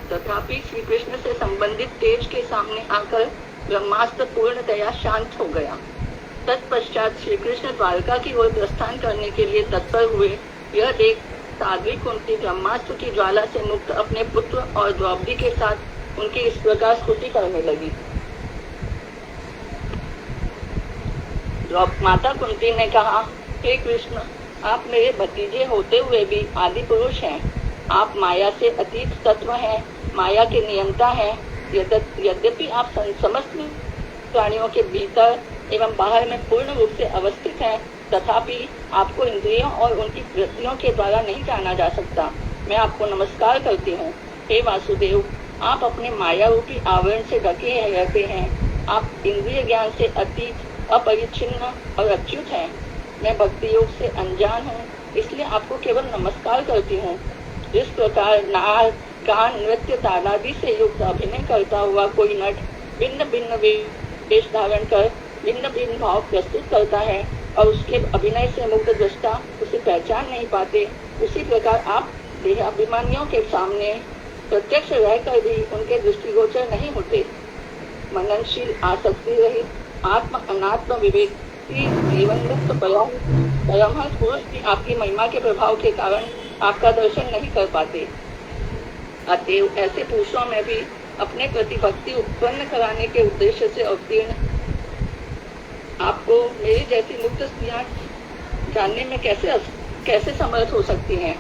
तथापि श्री कृष्ण से संबंधित तेज के सामने आकर ब्रह्मास्त्र पूर्णतया शांत हो गया। तत्पश्चात श्री कृष्ण द्वारका की ओर प्रस्थान करने के लिए तत्पर हुए। यह देख साध्वी कुंती ब्रह्मास्त्र की ज्वाला से मुक्त अपने पुत्र और द्रौपदी के साथ उनकी इस प्रकार स्तुति करने लगी। माता कुंती ने कहा, हे कृष्ण, आप मेरे भतीजे होते हुए भी आदि पुरुष हैं। आप माया से अतीत तत्व हैं, माया के नियंता हैं। यद्यपि आप समस्त प्राणियों के भीतर एवं बाहर में पूर्ण रूप से अवस्थित हैं, तथापि आपको इंद्रियों और उनकी वृत्तियों के द्वारा नहीं जाना जा सकता। मैं आपको नमस्कार करती हूँ। हे वासुदेव, आप अपने माया रूपी आवरण से ढके रहते हैं। आप इंद्रिय ज्ञान से अतीत, अपरिच्छिन्न और अच्युत हैं। मैं भक्ति योग से अनजान हूँ, इसलिए आपको केवल नमस्कार करती हूँ। जिस प्रकार नार, गान, नृत्य, तालादि से युक्त अभिनय करता हुआ कोई नट भिन्न भिन्न वेश धारण कर भिन्न भिन्न भाव प्रस्तुत करता है और उसके अभिनय से मुक्त दृष्टा उसे पहचान नहीं पाते, उसी प्रकार आप देहाभिमानियों के सामने प्रत्यक्ष रहकर भी उनके दृष्टिगोचर नहीं होते। मननशील, आसक्ति रहित, आत्म अनात्म विवेक जीवन परमहंस पुरुष भी आपकी महिमा के प्रभाव के कारण आपका दर्शन नहीं कर पाते। अतएव ऐसे पुरुषों में भी अपने प्रति भक्ति उत्पन्न कराने के उद्देश्य से अवतीर्ण आपको मेरी जैसी मुक्त स्त्रियां जानने में कैसे समर्थ हो सकती हैं।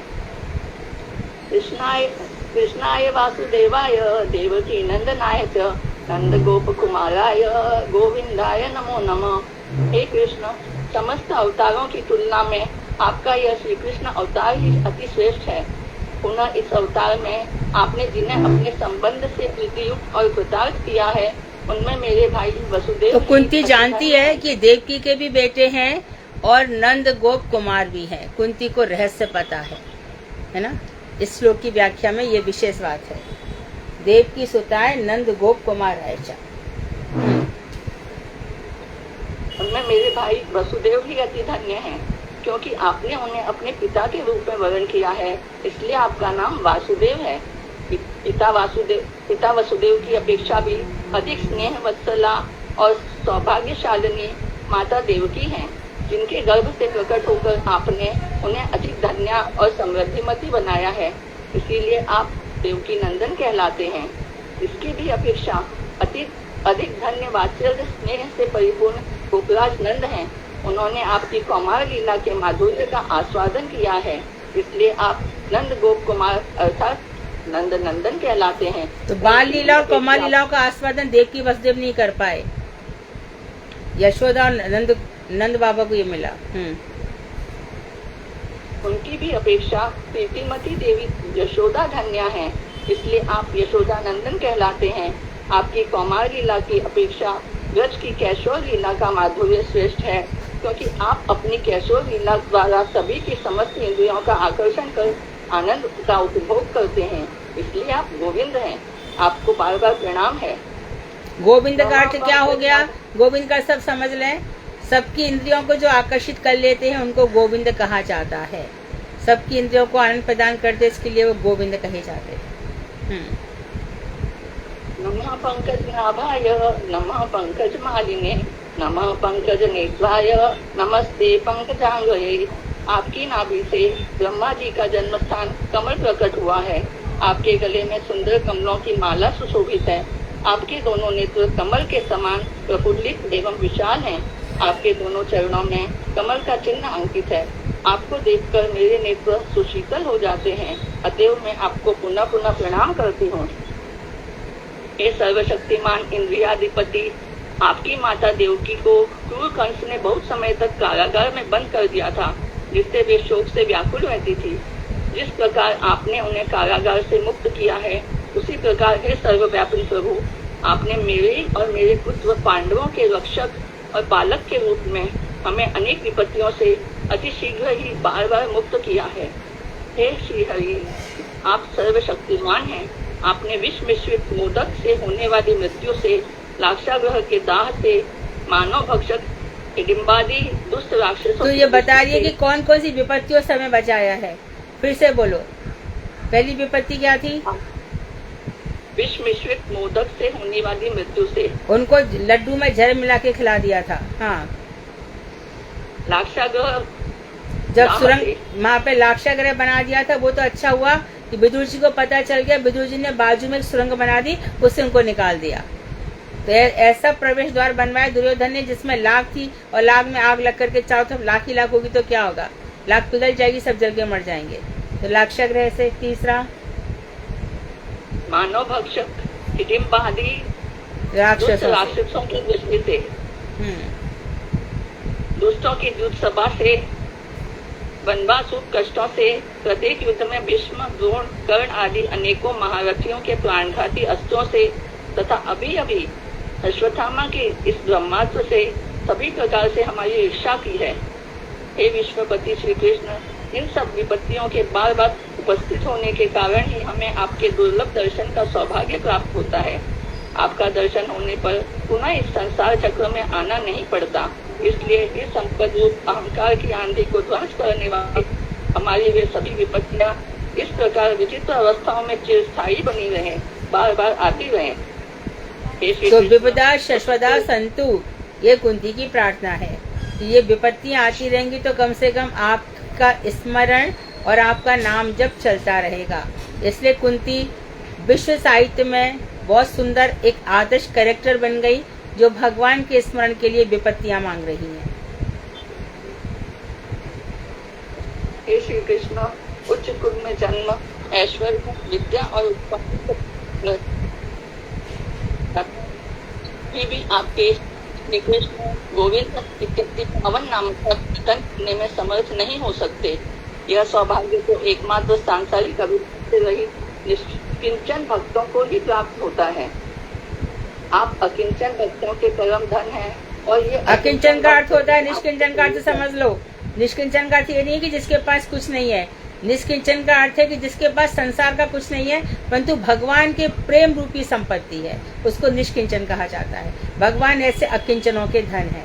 कृष्णाय वासुदेवाय देवकी नंदनाय च नंद गोप कुमाराय गोविंदाय नमो नमः। हे कृष्ण, समस्त अवतारों की तुलना में आपका यह श्री कृष्ण अवतार ही अति श्रेष्ठ है। पुनः इस अवतार में आपने जिन्हें अपने संबंध से प्रीतियुक्त और कृतार्थ किया है, उनमें मेरे भाई वसुदेव। तो कुंती जानती है कि देवकी के भी बेटे हैं और नंद गोप कुमार भी हैं। कुंती को रहस्य पता है ना। इस श्लोक की व्याख्या में ये विशेष बात है। देवकी सुताएं नंद गोप कुमार आयचा। उनमें मेरे भाई वसुदेव ही अति धन्य हैं, क्योंकि आपने उन्हें अपने पिता के रूप में वर्ण किया है, इसलिए आपका नाम वासुदेव है। पिता वसुदेव की अपेक्षा भी अधिक स्नेह वत्सला और सौभाग्यशालिनी माता देवकी हैं, जिनके गर्भ से प्रकट होकर आपने उन्हें अधिक धन्य और समृद्धिमती बनाया है। इसीलिए आप देवकी नंदन कहलाते हैं। इसकी भी अपेक्षा अधिक धन्य वात्सल्य स्नेह से परिपूर्ण गोपराज नंद हैं। उन्होंने आपकी कौमार लीला के माधुर्य का आस्वादन किया है, इसलिए आप नंद गोप कुमार अर्थात नंद नंदन कहलाते हैं। तो बाल लीला और कौमार लीलाओं का आस्वादन देवकी वसुदेव नहीं कर पाए, यशोदा और नंद बाबा को ये मिला। उनकी भी अपेक्षा प्रीतिमती देवी यशोदा धन्या है, इसलिए आप यशोदा नंदन कहलाते हैं। आपकी कौमार लीला की अपेक्षा ब्रज की कैशोर लीला का माधुर्य श्रेष्ठ है, क्योंकि आप अपनी कैशोर लीला द्वारा सभी की समस्त इंद्रियों का आकर्षण कर आनंद का उपभोग करते हैं, इसलिए आप गोविंद हैं। आपको बार बार प्रणाम है। गोविंद का अर्थ क्या हो गया? गोविंद का सब समझ लें। सबकी इंद्रियों को जो आकर्षित कर लेते हैं उनको गोविंद कहा जाता है। सबकी इंद्रियों को आनंद प्रदान करते, इसके लिए वो गोविंद कहे जाते हैं। नमः पंकज नाभाय नमः पंकज मालिने नमः पंकज नेत्राय नमस्ते पंकजांगये। आपकी नाभि से ब्रह्मा जी का जन्म स्थान कमल प्रकट हुआ है। आपके गले में सुंदर कमलों की माला सुशोभित है। आपके दोनों नेत्र कमल के समान प्रफुल्लित एवं विशाल हैं। आपके दोनों चरणों में कमल का चिन्ह अंकित है। आपको देखकर मेरे नेत्र सुशीतल हो जाते हैं, अतएव मैं आपको पुनः पुनः प्रणाम करती हूँ। हे सर्वशक्तिमान इंद्रियाधिपति, आपकी माता देवकी को क्रूर कंस ने बहुत समय तक कारागार में बंद कर दिया था, जिससे वे शोक से व्याकुल रहती थी। जिस प्रकार आपने उन्हें कारागार से मुक्त किया है, उसी प्रकार हे सर्वव्यापी प्रभु, आपने मेरे और मेरे पुत्र पांडवों के रक्षक और पालक के रूप में हमें अनेक विपत्तियों से अति शीघ्र ही बार बार मुक्त किया है। हे श्री हरि, आप सर्वशक्तिमान हैं। आपने विष मिश्रित मोदक से होने वाली मृत्यु से, लाक्षागृह के दाह से, मानव भक्षक हिडिंबादी दुष्ट राक्षसों तो ये बता रही है कि कौन कौन सी विपत्तियों से हमें बचाया है। फिर से बोलो। पहली विपत्ति क्या थी? विष मिश्रित मोदक से होने वाली मृत्यु से। उनको लड्डू में जहर मिला के खिला दिया था। हाँ, लाक्षागृह जब सुरंग वहाँ पे लाक्षागृह बना दिया था, वो तो अच्छा हुआ कि विदुर जी को पता चल गया। विदुर जी ने बाजू में एक सुरंग बना दी, उससे उनको निकाल दिया। तो ऐसा प्रवेश द्वार बनवाया दुर्योधन ने जिसमें लाख थी, और लाख में आग लग करके चारों तरफ लाख ही लाख होगी तो क्या होगा? लाख पिघल जाएगी, सब जल के मर जाएंगे। तो लाक्षागृह से। तीसरा, मानव भक्षक हिडिम्बादी राक्षसों की दृष्टि से, दुष्टों की युद्ध सभा से, वनवासुक कष्टों से, प्रत्येक युद्ध में भीष्म, द्रोण, कर्ण आदि अनेकों महारथियों के प्राणघाती अस्त्रों से, तथा अभी अभी अश्वत्थामा के इस ब्रह्मास्त्र से सभी प्रकार से हमारी इच्छा की है। हे विश्वपति श्री कृष्ण, इन सब विपत्तियों के बार बार उपस्थित होने के कारण ही हमें आपके दुर्लभ दर्शन का सौभाग्य प्राप्त होता है। आपका दर्शन होने पर पुनः इस संसार चक्र में आना नहीं पड़ता। इसलिए इस संपद रूप अहंकार की आंधी को ध्वंस करने वाली हमारी वे सभी विपत्तियां इस प्रकार विचित्र अवस्थाओं में चिरस्थायी बनी रहे, बार बार आती रहे। तो विपदा शश्वदा संतु, ये कुंती की प्रार्थना है कि ये विपत्तियां आती रहेंगी तो कम से कम आपका स्मरण और आपका नाम जप चलता रहेगा। इसलिए कुंती विश्व साहित्य में बहुत सुंदर एक आदर्श कैरेक्टर बन गई, जो भगवान के स्मरण के लिए विपत्तियां मांग रही हैं। हे श्री कृष्ण, उच्च कुल में जन्म, ऐश्वर्य, विद्या और भी आपके श्री कृष्ण गोविंद इत्यादि पावन नाम का कीर्तन करने में समर्थ नहीं हो सकते। यह सौभाग्य तो एकमात्र सांसारिक अभिप्राय से रहित निष्किंचन भक्तों को ही प्राप्त होता है। आप अकिंचन भक्तों के परम धन हैं, और ये अकिंचन का अर्थ होता है, निष्किंचन का अर्थ समझ लो। निष्किंचन का अर्थ ये नहीं कि जिसके पास कुछ नहीं है। निष्किंचन का अर्थ है कि जिसके पास संसार का कुछ नहीं है, परंतु भगवान के प्रेम रूपी संपत्ति है, उसको निष्किंचन कहा जाता है। भगवान ऐसे अकिंचनों के धन है।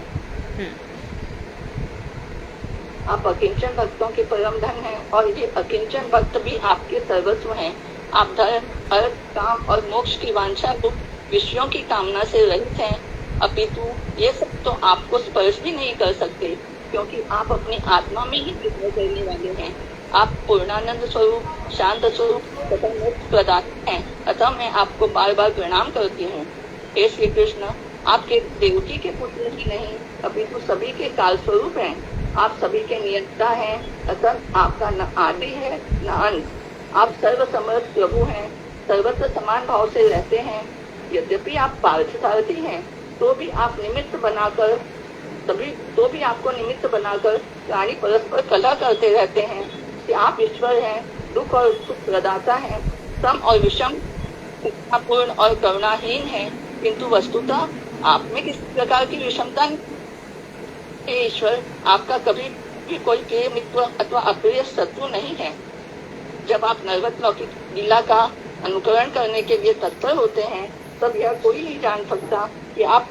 आप अकिंचन भक्तों के परम धन हैं, और ये अकिंचन भक्त भी आपके सर्वस्व हैं। आप धर्म, अर्थ, काम और मोक्ष की वांछा रूप विषयों की कामना से रहित हैं, अपितु ये सब तो आपको स्पर्श भी नहीं कर सकते, क्योंकि आप अपनी आत्मा में ही विचरण करने वाले हैं। आप पूर्णानंद स्वरूप, शांत स्वरूप तथा मोक्ष प्रदाता हैं। अतः मैं आपको बार बार प्रणाम करती हूँ। हे श्री कृष्ण, आपके देवकी के पुत्र ही नहीं, अपितु सभी के काल स्वरूप हैं। आप सभी के नियंता हैं, अतः आपका न आदि है न अंत। आप सर्व समर्थ प्रभु हैं, सर्वत्र समान भाव से रहते हैं। यद्यपि आप पार्थसारथी हैं, तो भी आपको निमित्त बनाकर प्राणी परस्पर कलह करते रहते हैं कि आप ईश्वर हैं, दुख और सुख प्रदाता हैं, सम और विषम, पूर्ण और करुणाहीन हैं, किंतु वस्तुतः आप में किसी प्रकार की विषमता नहीं। ईश्वर, आपका कभी भी कोई प्रिय मित्र अथवा अप्रिय शत्रु नहीं है। जब आप नरवत लौकिक लीला का अनुकरण करने के लिए तत्पर होते हैं, तब यह कोई नहीं जान सकता कि आप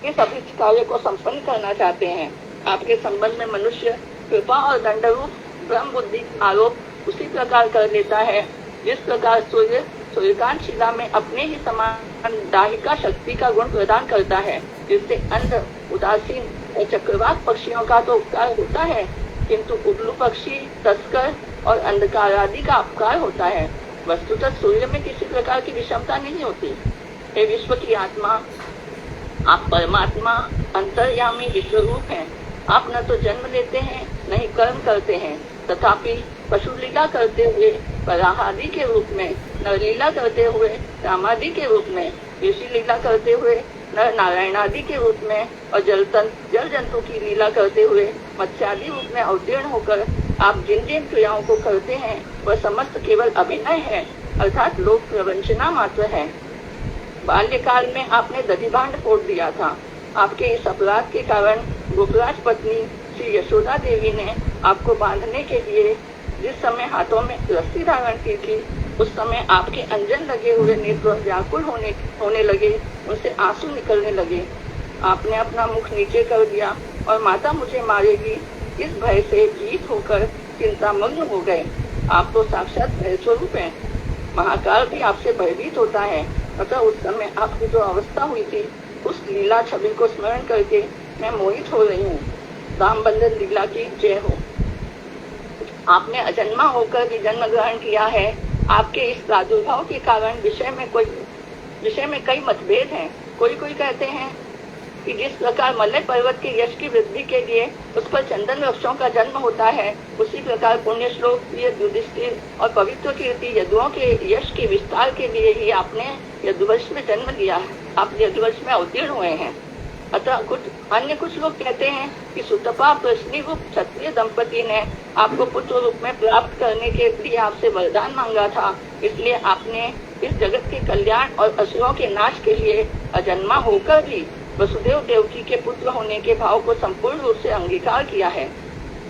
इस सभी कार्य को संपन्न करना चाहते हैं। आपके संबंध में मनुष्य कृपा और दंड रूप ब्रह्म बुद्धि आरोप उसी प्रकार कर लेता है, जिस प्रकार सूर्य सूर्यकांत शिला में अपने ही समान दाहिका शक्ति का गुण प्रदान करता है, जिससे अंध, उदासीन और चक्रवात पक्षियों का तो उपकार होता है, किंतु उल्लू पक्षी, तस्कर और अंधकार आदि का अपकार होता है। वस्तुतः सूर्य में किसी प्रकार की विषमता नहीं होती। हे विश्व की आत्मा, आप परमात्मा अंतर्यामी विश्व रूप हैं। आप न तो जन्म लेते हैं, न ही कर्म करते हैं, तथापि पशु लीला करते हुए वराहादि के रूप में, नर लीला करते हुए रामादि के रूप में, ऋषि लीला करते हुए नर नारायणादि के रूप में, और जल जंतु की लीला करते हुए मत्स्यादि रूप में अवतीर्ण होकर आप जिन जिन क्रियाओं को करते हैं वह समस्त केवल अभिनय है, अर्थात लोक प्रवंचना मात्र है। बाल्यकाल में आपने दधिभांड फोड़ दिया था। आपके इस अपराध के कारण गोपराज पत्नी श्री यशोदा देवी ने आपको बांधने के लिए जिस समय हाथों में रस्सी धारण की थी, उस समय आपके अंजन लगे हुए नेत्र व्याकुल होने लगे, उनसे आंसू निकलने लगे। आपने अपना मुख नीचे कर दिया और माता मुझे मारेगी इस भय से भीत होकर चिंतामग्न हो गए। आप तो साक्षात भय स्वरूप हैं। महाकाल भी आपसे भयभीत होता है। अतः उस समय आपकी जो अवस्था हुई थी, उस लीला छवि को स्मरण करके मैं मोहित हो रही हूँ। राम बंधन लीला की जय हो। आपने अजन्मा होकर भी जन्म ग्रहण किया है। आपके इस प्रादुर्भाव के कारण विषय में कई मतभेद हैं। कोई कहते हैं कि जिस प्रकार मलय पर्वत के यश की वृद्धि के लिए उस पर चंदन वृक्षों का जन्म होता है, उसी प्रकार पुण्य श्लोक प्रिय युधिष्ठिर और पवित्र कीर्ति यदुओं के यश के विस्तार के लिए ही आपने यदुवंश में जन्म लिया है। आप यदुवंश में अवतीर्ण हुए हैं। अतः कुछ लोग कहते हैं कि सुतपा प्रश्नी रूप क्षत्रिय दंपति ने आपको पुत्र रूप में प्राप्त करने के लिए आपसे वरदान मांगा था, इसलिए आपने इस जगत के कल्याण और असुरों के नाश के लिए अजन्मा होकर भी वसुदेव देवकी के पुत्र होने के भाव को संपूर्ण रूप से अंगीकार किया है।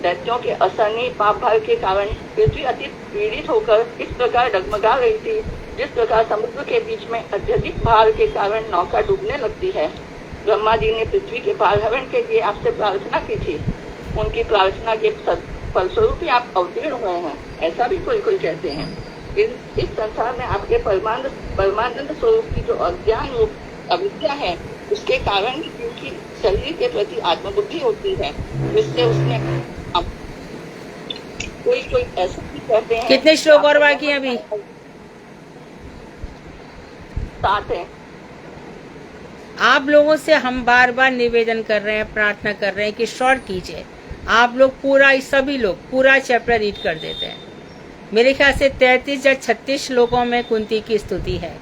दैत्यों के असहनीय पाप भार के कारण पृथ्वी अति पीड़ित होकर इस प्रकार डगमगा रही थी, जिस प्रकार समुद्र के बीच में अत्यधिक भार के कारण नौका डूबने लगती है। ब्रह्मा जी ने पृथ्वी के भारहरण के लिए आपसे प्रार्थना की थी। उनकी प्रार्थना के फलस्वरूप ही आप अवतीर्ण हुए हैं, ऐसा भी कोई कहते हैं। इस संसार में आपके परमानंद स्वरूप की जो अज्ञान रूप अविद्या है, उसके कारण क्योंकि शरीर के प्रति आत्मबुद्धि होती है, जिससे उसने कोई ऐसा भी कहते हैं। कितने श्लोक और बाकी हैं अभी? 7 है। आप लोगों से हम बार बार निवेदन कर रहे हैं, प्रार्थना कर रहे हैं कि शॉर्ट कीजिए। आप लोग सभी लोग पूरा चैप्टर रीड कर देते हैं। मेरे ख्याल से 33 या 36 श्लोकों में कुंती की स्तुति है।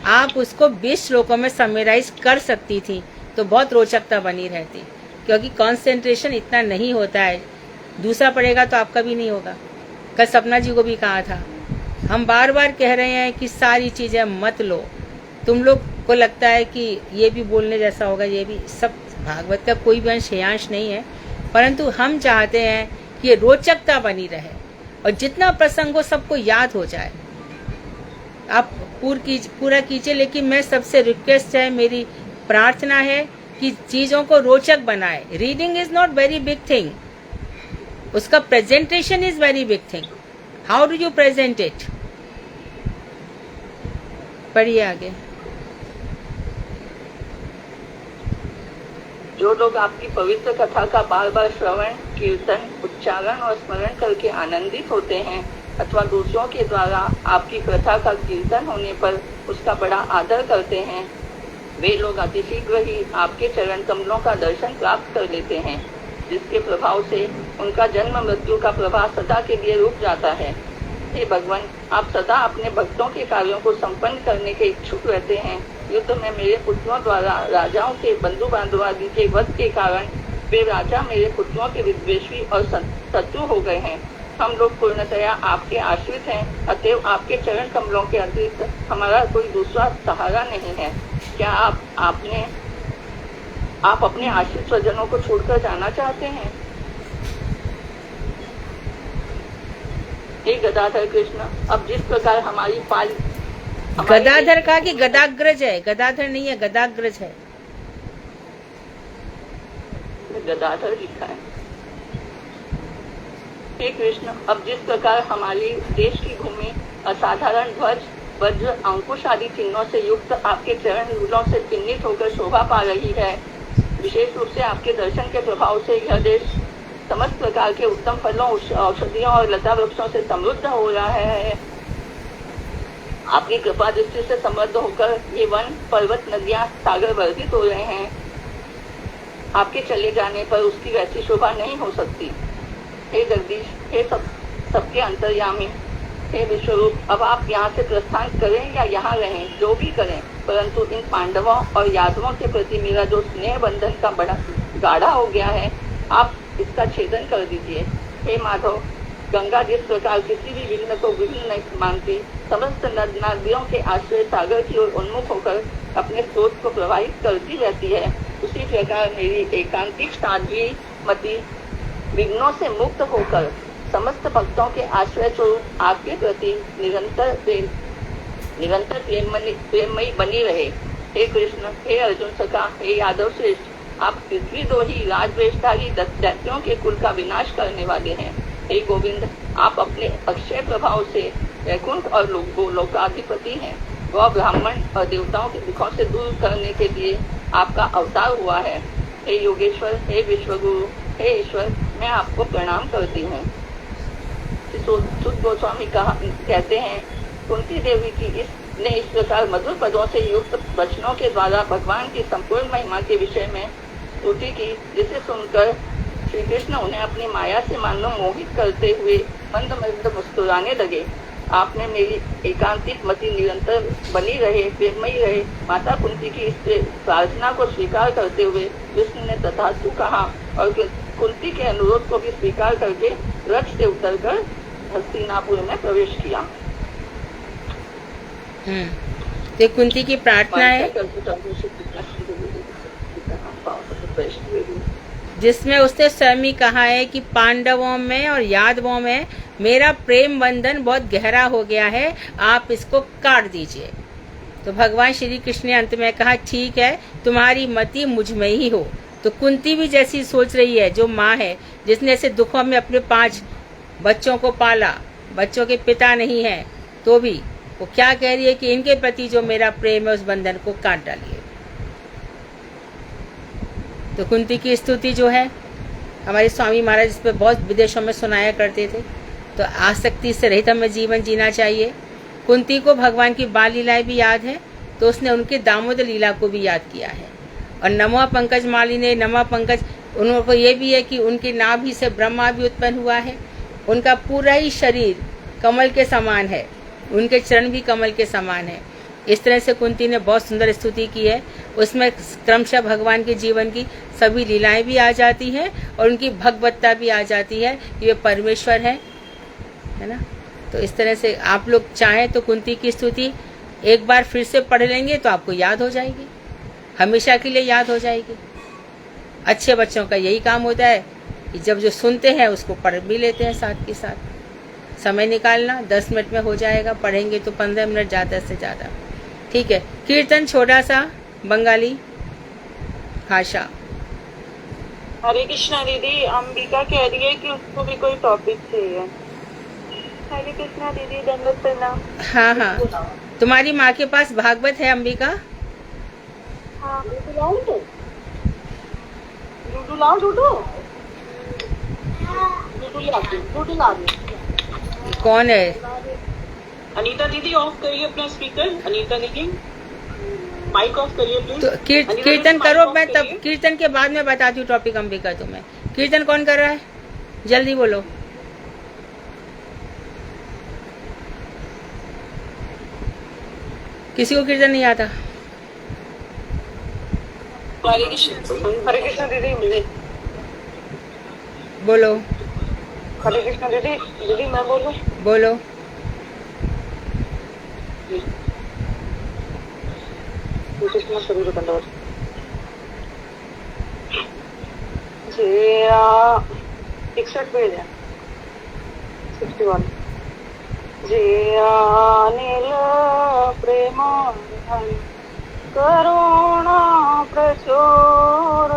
आप उसको 20 श्लोकों में समराइज कर सकती थी तो बहुत रोचकता बनी रहती, क्योंकि कंसंट्रेशन इतना नहीं होता है। दूसरा पड़ेगा तो आपका भी नहीं होगा। कल सपना जी को भी कहा था, हम बार बार कह रहे हैं कि सारी चीजें मत लो। तुम लोग को लगता है कि ये भी बोलने जैसा होगा, ये भी सब भागवत का कोई भी अंश हेयांश नहीं है, परंतु हम चाहते हैं कि ये रोचकता बनी रहे और जितना प्रसंग हो सबको याद हो जाए। आप पूरा कीजिए, लेकिन मैं सबसे रिक्वेस्ट है, मेरी प्रार्थना है कि चीजों को रोचक बनाए। Reading is not very big thing, उसका presentation is very big thing. How do you present it? पढ़िए आगे। जो लोग आपकी पवित्र कथा का बार बार श्रवण, कीर्तन, उच्चारण और स्मरण करके आनंदित होते हैं, अथवा दूसरों के द्वारा आपकी कथा का कीर्तन होने पर उसका बड़ा आदर करते हैं, वे लोग अतिशीघ्र ही आपके चरण कमलों का दर्शन प्राप्त कर लेते हैं, जिसके प्रभाव से उनका जन्म मृत्यु का प्रभाव सदा के लिए रुक जाता है। हे भगवान, आप सदा अपने भक्तों के कार्यों को संपन्न करने के इच्छुक रहते हैं। युद्ध में मेरे पुत्रों द्वारा राजाओं के बंधु बांधव आदि के वध के कारण वे राजा मेरे पुत्रों के विद्वेषी और शत्रु हो गए हैं। हम लोग पूर्णतया आपके आश्रित हैं, अतएव आपके चरण कमलों के अतिरिक्त हमारा कोई दूसरा सहारा नहीं है। क्या आप अपने आश्रित स्वजनों को छोड़कर जाना चाहते हैं? हे गदाधर कृष्ण, अब जिस प्रकार हमारी गदाधर कहा कि गदाग्रज है, गदाधर नहीं है, गदाग्रज है। गदाधर लिखा है। हे कृष्ण, अब जिस प्रकार हमारी देश की भूमि असाधारण ध्वज, वज्र, अंकुश आदि चिन्हों से युक्त आपके चरण धूलों से चिन्हित होकर शोभा पा रही है, विशेष रूप से आपके दर्शन के प्रभाव से यह देश समस्त प्रकार के उत्तम फलों, औषधियों और लता वृक्षों से समृद्ध हो रहा है। आपकी कृपा दृष्टि से समृद्ध होकर ये वन, पर्वत, नदियां, सागर वर्धित हो रहे हैं। आपके चले जाने पर उसकी वैसी शोभा नहीं हो सकती। हे जगदीश, हे सबके अंतर्यामी, हे विश्वरूप, अब आप यहाँ से प्रस्थान करें या यहाँ रहें, जो भी करें, परंतु इन पांडवों और यादवों के प्रति मेरा जो स्नेह बंधन का बड़ा गाढ़ा हो गया है, आप इसका छेदन कर दीजिए। हे माधव, गंगा जिस प्रकार किसी भी विघ्न को विघ्न नहीं मानती, समस्त नदियों के आश्रय सागर की ओर उन्मुख होकर अपने स्रोत को प्रवाहित करती रहती है, उसी प्रकार मेरी एकांतिक साध्वी मति विघ्नों से मुक्त होकर समस्त भक्तों के आश्रय स्वरूप आपके प्रति निरंतर प्रेममयी बनी रहे। हे कृष्ण, हे अर्जुन सखा, हे यादव श्रेष्ठ, आप पृथ्वी दो ही राजवेशधारी दैत्यों के कुल का विनाश करने वाले हैं। हे गोविंद, आप अपने अक्षय प्रभाव से वैकुंठ और लोकाधिपति हैं। वह ब्राह्मण और देवताओं के दुखों से दूर करने के लिए आपका अवतार हुआ है। हे योगेश्वर, हे विश्वगुरु, हे ईश्वर, मैं आपको प्रणाम करती हूँ। सुत गोस्वामी कहते हैं, कुंती देवी की इस प्रकार मधुर पदों से युक्त वचनों के द्वारा भगवान की संपूर्ण महिमा के विषय में स्तुति की, जिसे सुनकर श्री कृष्ण उन्हें अपनी माया से मानो मोहित करते हुए मंद मंद मुस्कुराने लगे। आपने मेरी एकांतिक मति निरंतर बनी रहे, प्रेमयी रहे। माता कुंती की इस प्रार्थना को स्वीकार करते हुए कृष्ण ने तथास्तु कहा और कुंती के अनुरोध को भी स्वीकार करके रथ से उतरकर हस्तिनापुर में प्रवेश किया। तो कुंती की प्रार्थना है जिसमें उसने स्वयं ही कहा है कि पांडवों में और यादवों में मेरा प्रेम बंधन बहुत गहरा हो गया है, आप इसको काट दीजिए। तो भगवान श्री कृष्ण ने अंत में कहा, ठीक है, तुम्हारी मति मुझ में ही हो। तो कुंती भी जैसी सोच रही है, जो माँ है जिसने ऐसे दुखों में अपने 5 बच्चों को पाला, बच्चों के पिता नहीं है, तो भी वो क्या कह रही है कि इनके प्रति जो मेरा प्रेम है उस बंधन को काट डालिए। तो कुंती की स्तुति जो है हमारे स्वामी महाराज इस पर बहुत विदेशों में सुनाया करते थे। तो आसक्ति से रहित हमें जीवन जीना चाहिए। कुंती को भगवान की बाल लीलाएं भी याद है, तो उसने उनकी दामोदर लीला को भी याद किया है। और नमा पंकज माली ने नमा पंकज, उनको ये भी है कि उनकी नाभि से ब्रह्मा भी उत्पन्न हुआ है। उनका पूरा ही शरीर कमल के समान है, उनके चरण भी कमल के समान है। इस तरह से कुंती ने बहुत सुंदर स्तुति की है। उसमें क्रमशः भगवान के जीवन की सभी लीलाएं भी आ जाती हैं और उनकी भगवत्ता भी आ जाती है कि वे परमेश्वर है ना। तो इस तरह से आप लोग चाहें तो कुंती की स्तुति एक बार फिर से पढ़ लेंगे तो आपको याद हो जाएगी, हमेशा के लिए याद हो जाएगी। अच्छे बच्चों का यही काम होता है कि जब जो सुनते हैं उसको पढ़ भी लेते हैं साथ के साथ। समय निकालना, 10 मिनट में हो जाएगा, पढ़ेंगे तो 15 मिनट ज़्यादा से ज़्यादा। ठीक है, कीर्तन छोटा सा बंगाली भाषा। हरे कृष्णा दीदी, अंबिका कह रही है कि उसको भी कोई टॉपिक चाहिए। हरे कृष्णा दीदी, दंडवत प्रणाम। हाँ हाँ, तुम्हारी माँ के पास भागवत है अंबिका? हाँ, डूडू लाओ, डूडू ला। कौन है? अनीता दीदी ऑफ करिए अपना स्पीकर। अनीता दीदी माइक ऑफ करिए प्लीज। तो कीर्तन करो, मैं तब कीर्तन के बाद में बताती हूँ टॉपिक अंबिका तुम्हें। कीर्तन कौन कर रहा है, जल्दी बोलो। किसी को कीर्तन नहीं आता? हरे कृष्ण दीदी, बोलो। हरे कृष्ण दीदी, दीदी मैं बोलूं? बोलो। सभी को धन्यवाद। 61 पेज है, 61। नील प्रेम करुणा प्रचुर,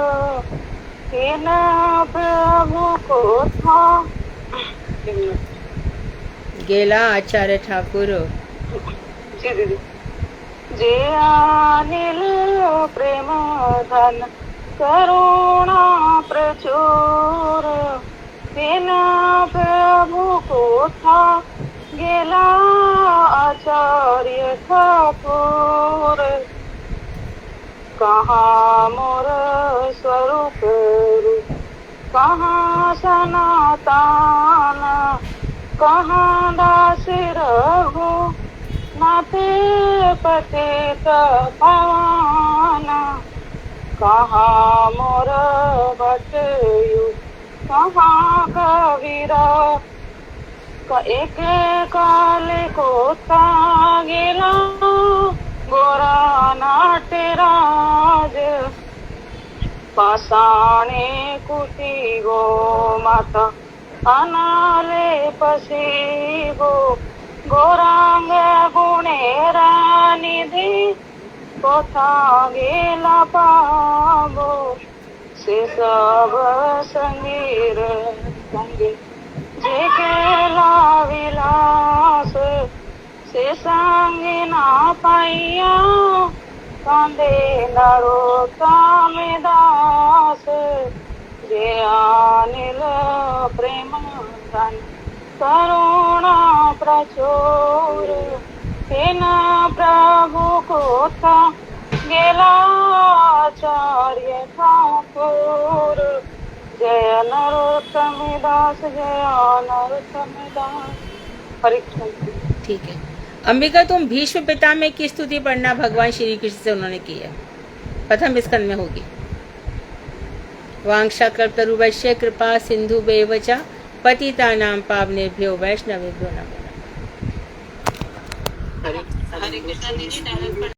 प्रभु को था गेला आचार्य ठाकुर। जी दीदी। जे नील प्रेम धन करुणा प्रचुर, प्रभु को था गेला आचार्य ठाकुर। कहाँ मोर स्वरूप रूप, कहाँ सनातन, कहाँ दास रघु नाथे पतित पावन। कहाँ मोर भटयु, कहाँ कबीरा, एक काल को गेला गोरा नाट्यराज। पाषाणे कुटी गो माता, अनाले पसी गो गौरांग गुणेरा निधि, कोथा गेला पाबो से सब संगीर संगे। जे केला विलास से संगी ना पाइया कांदे नरोत्तम दास जे अनिल प्रेम धन करुणा प्रचुर हेन प्रभु कोथा गेला आचार्य ठाकुर जय नरोत्तम दास जय नरोत्तम दास। हरे कृष्ण। ठीक है अंबिका, तुम भीष्म पितामह की स्तुति पढ़ना भगवान श्री कृष्ण से उन्होंने की है, प्रथम स्कंद में होगी। वांछाकल्पतरुभ्यश्च कृपा सिन्धुभ्येव च पतितानां पावनेभ्यो वैष्णवेभ्यो नमः। हरे कृष्ण दीदी।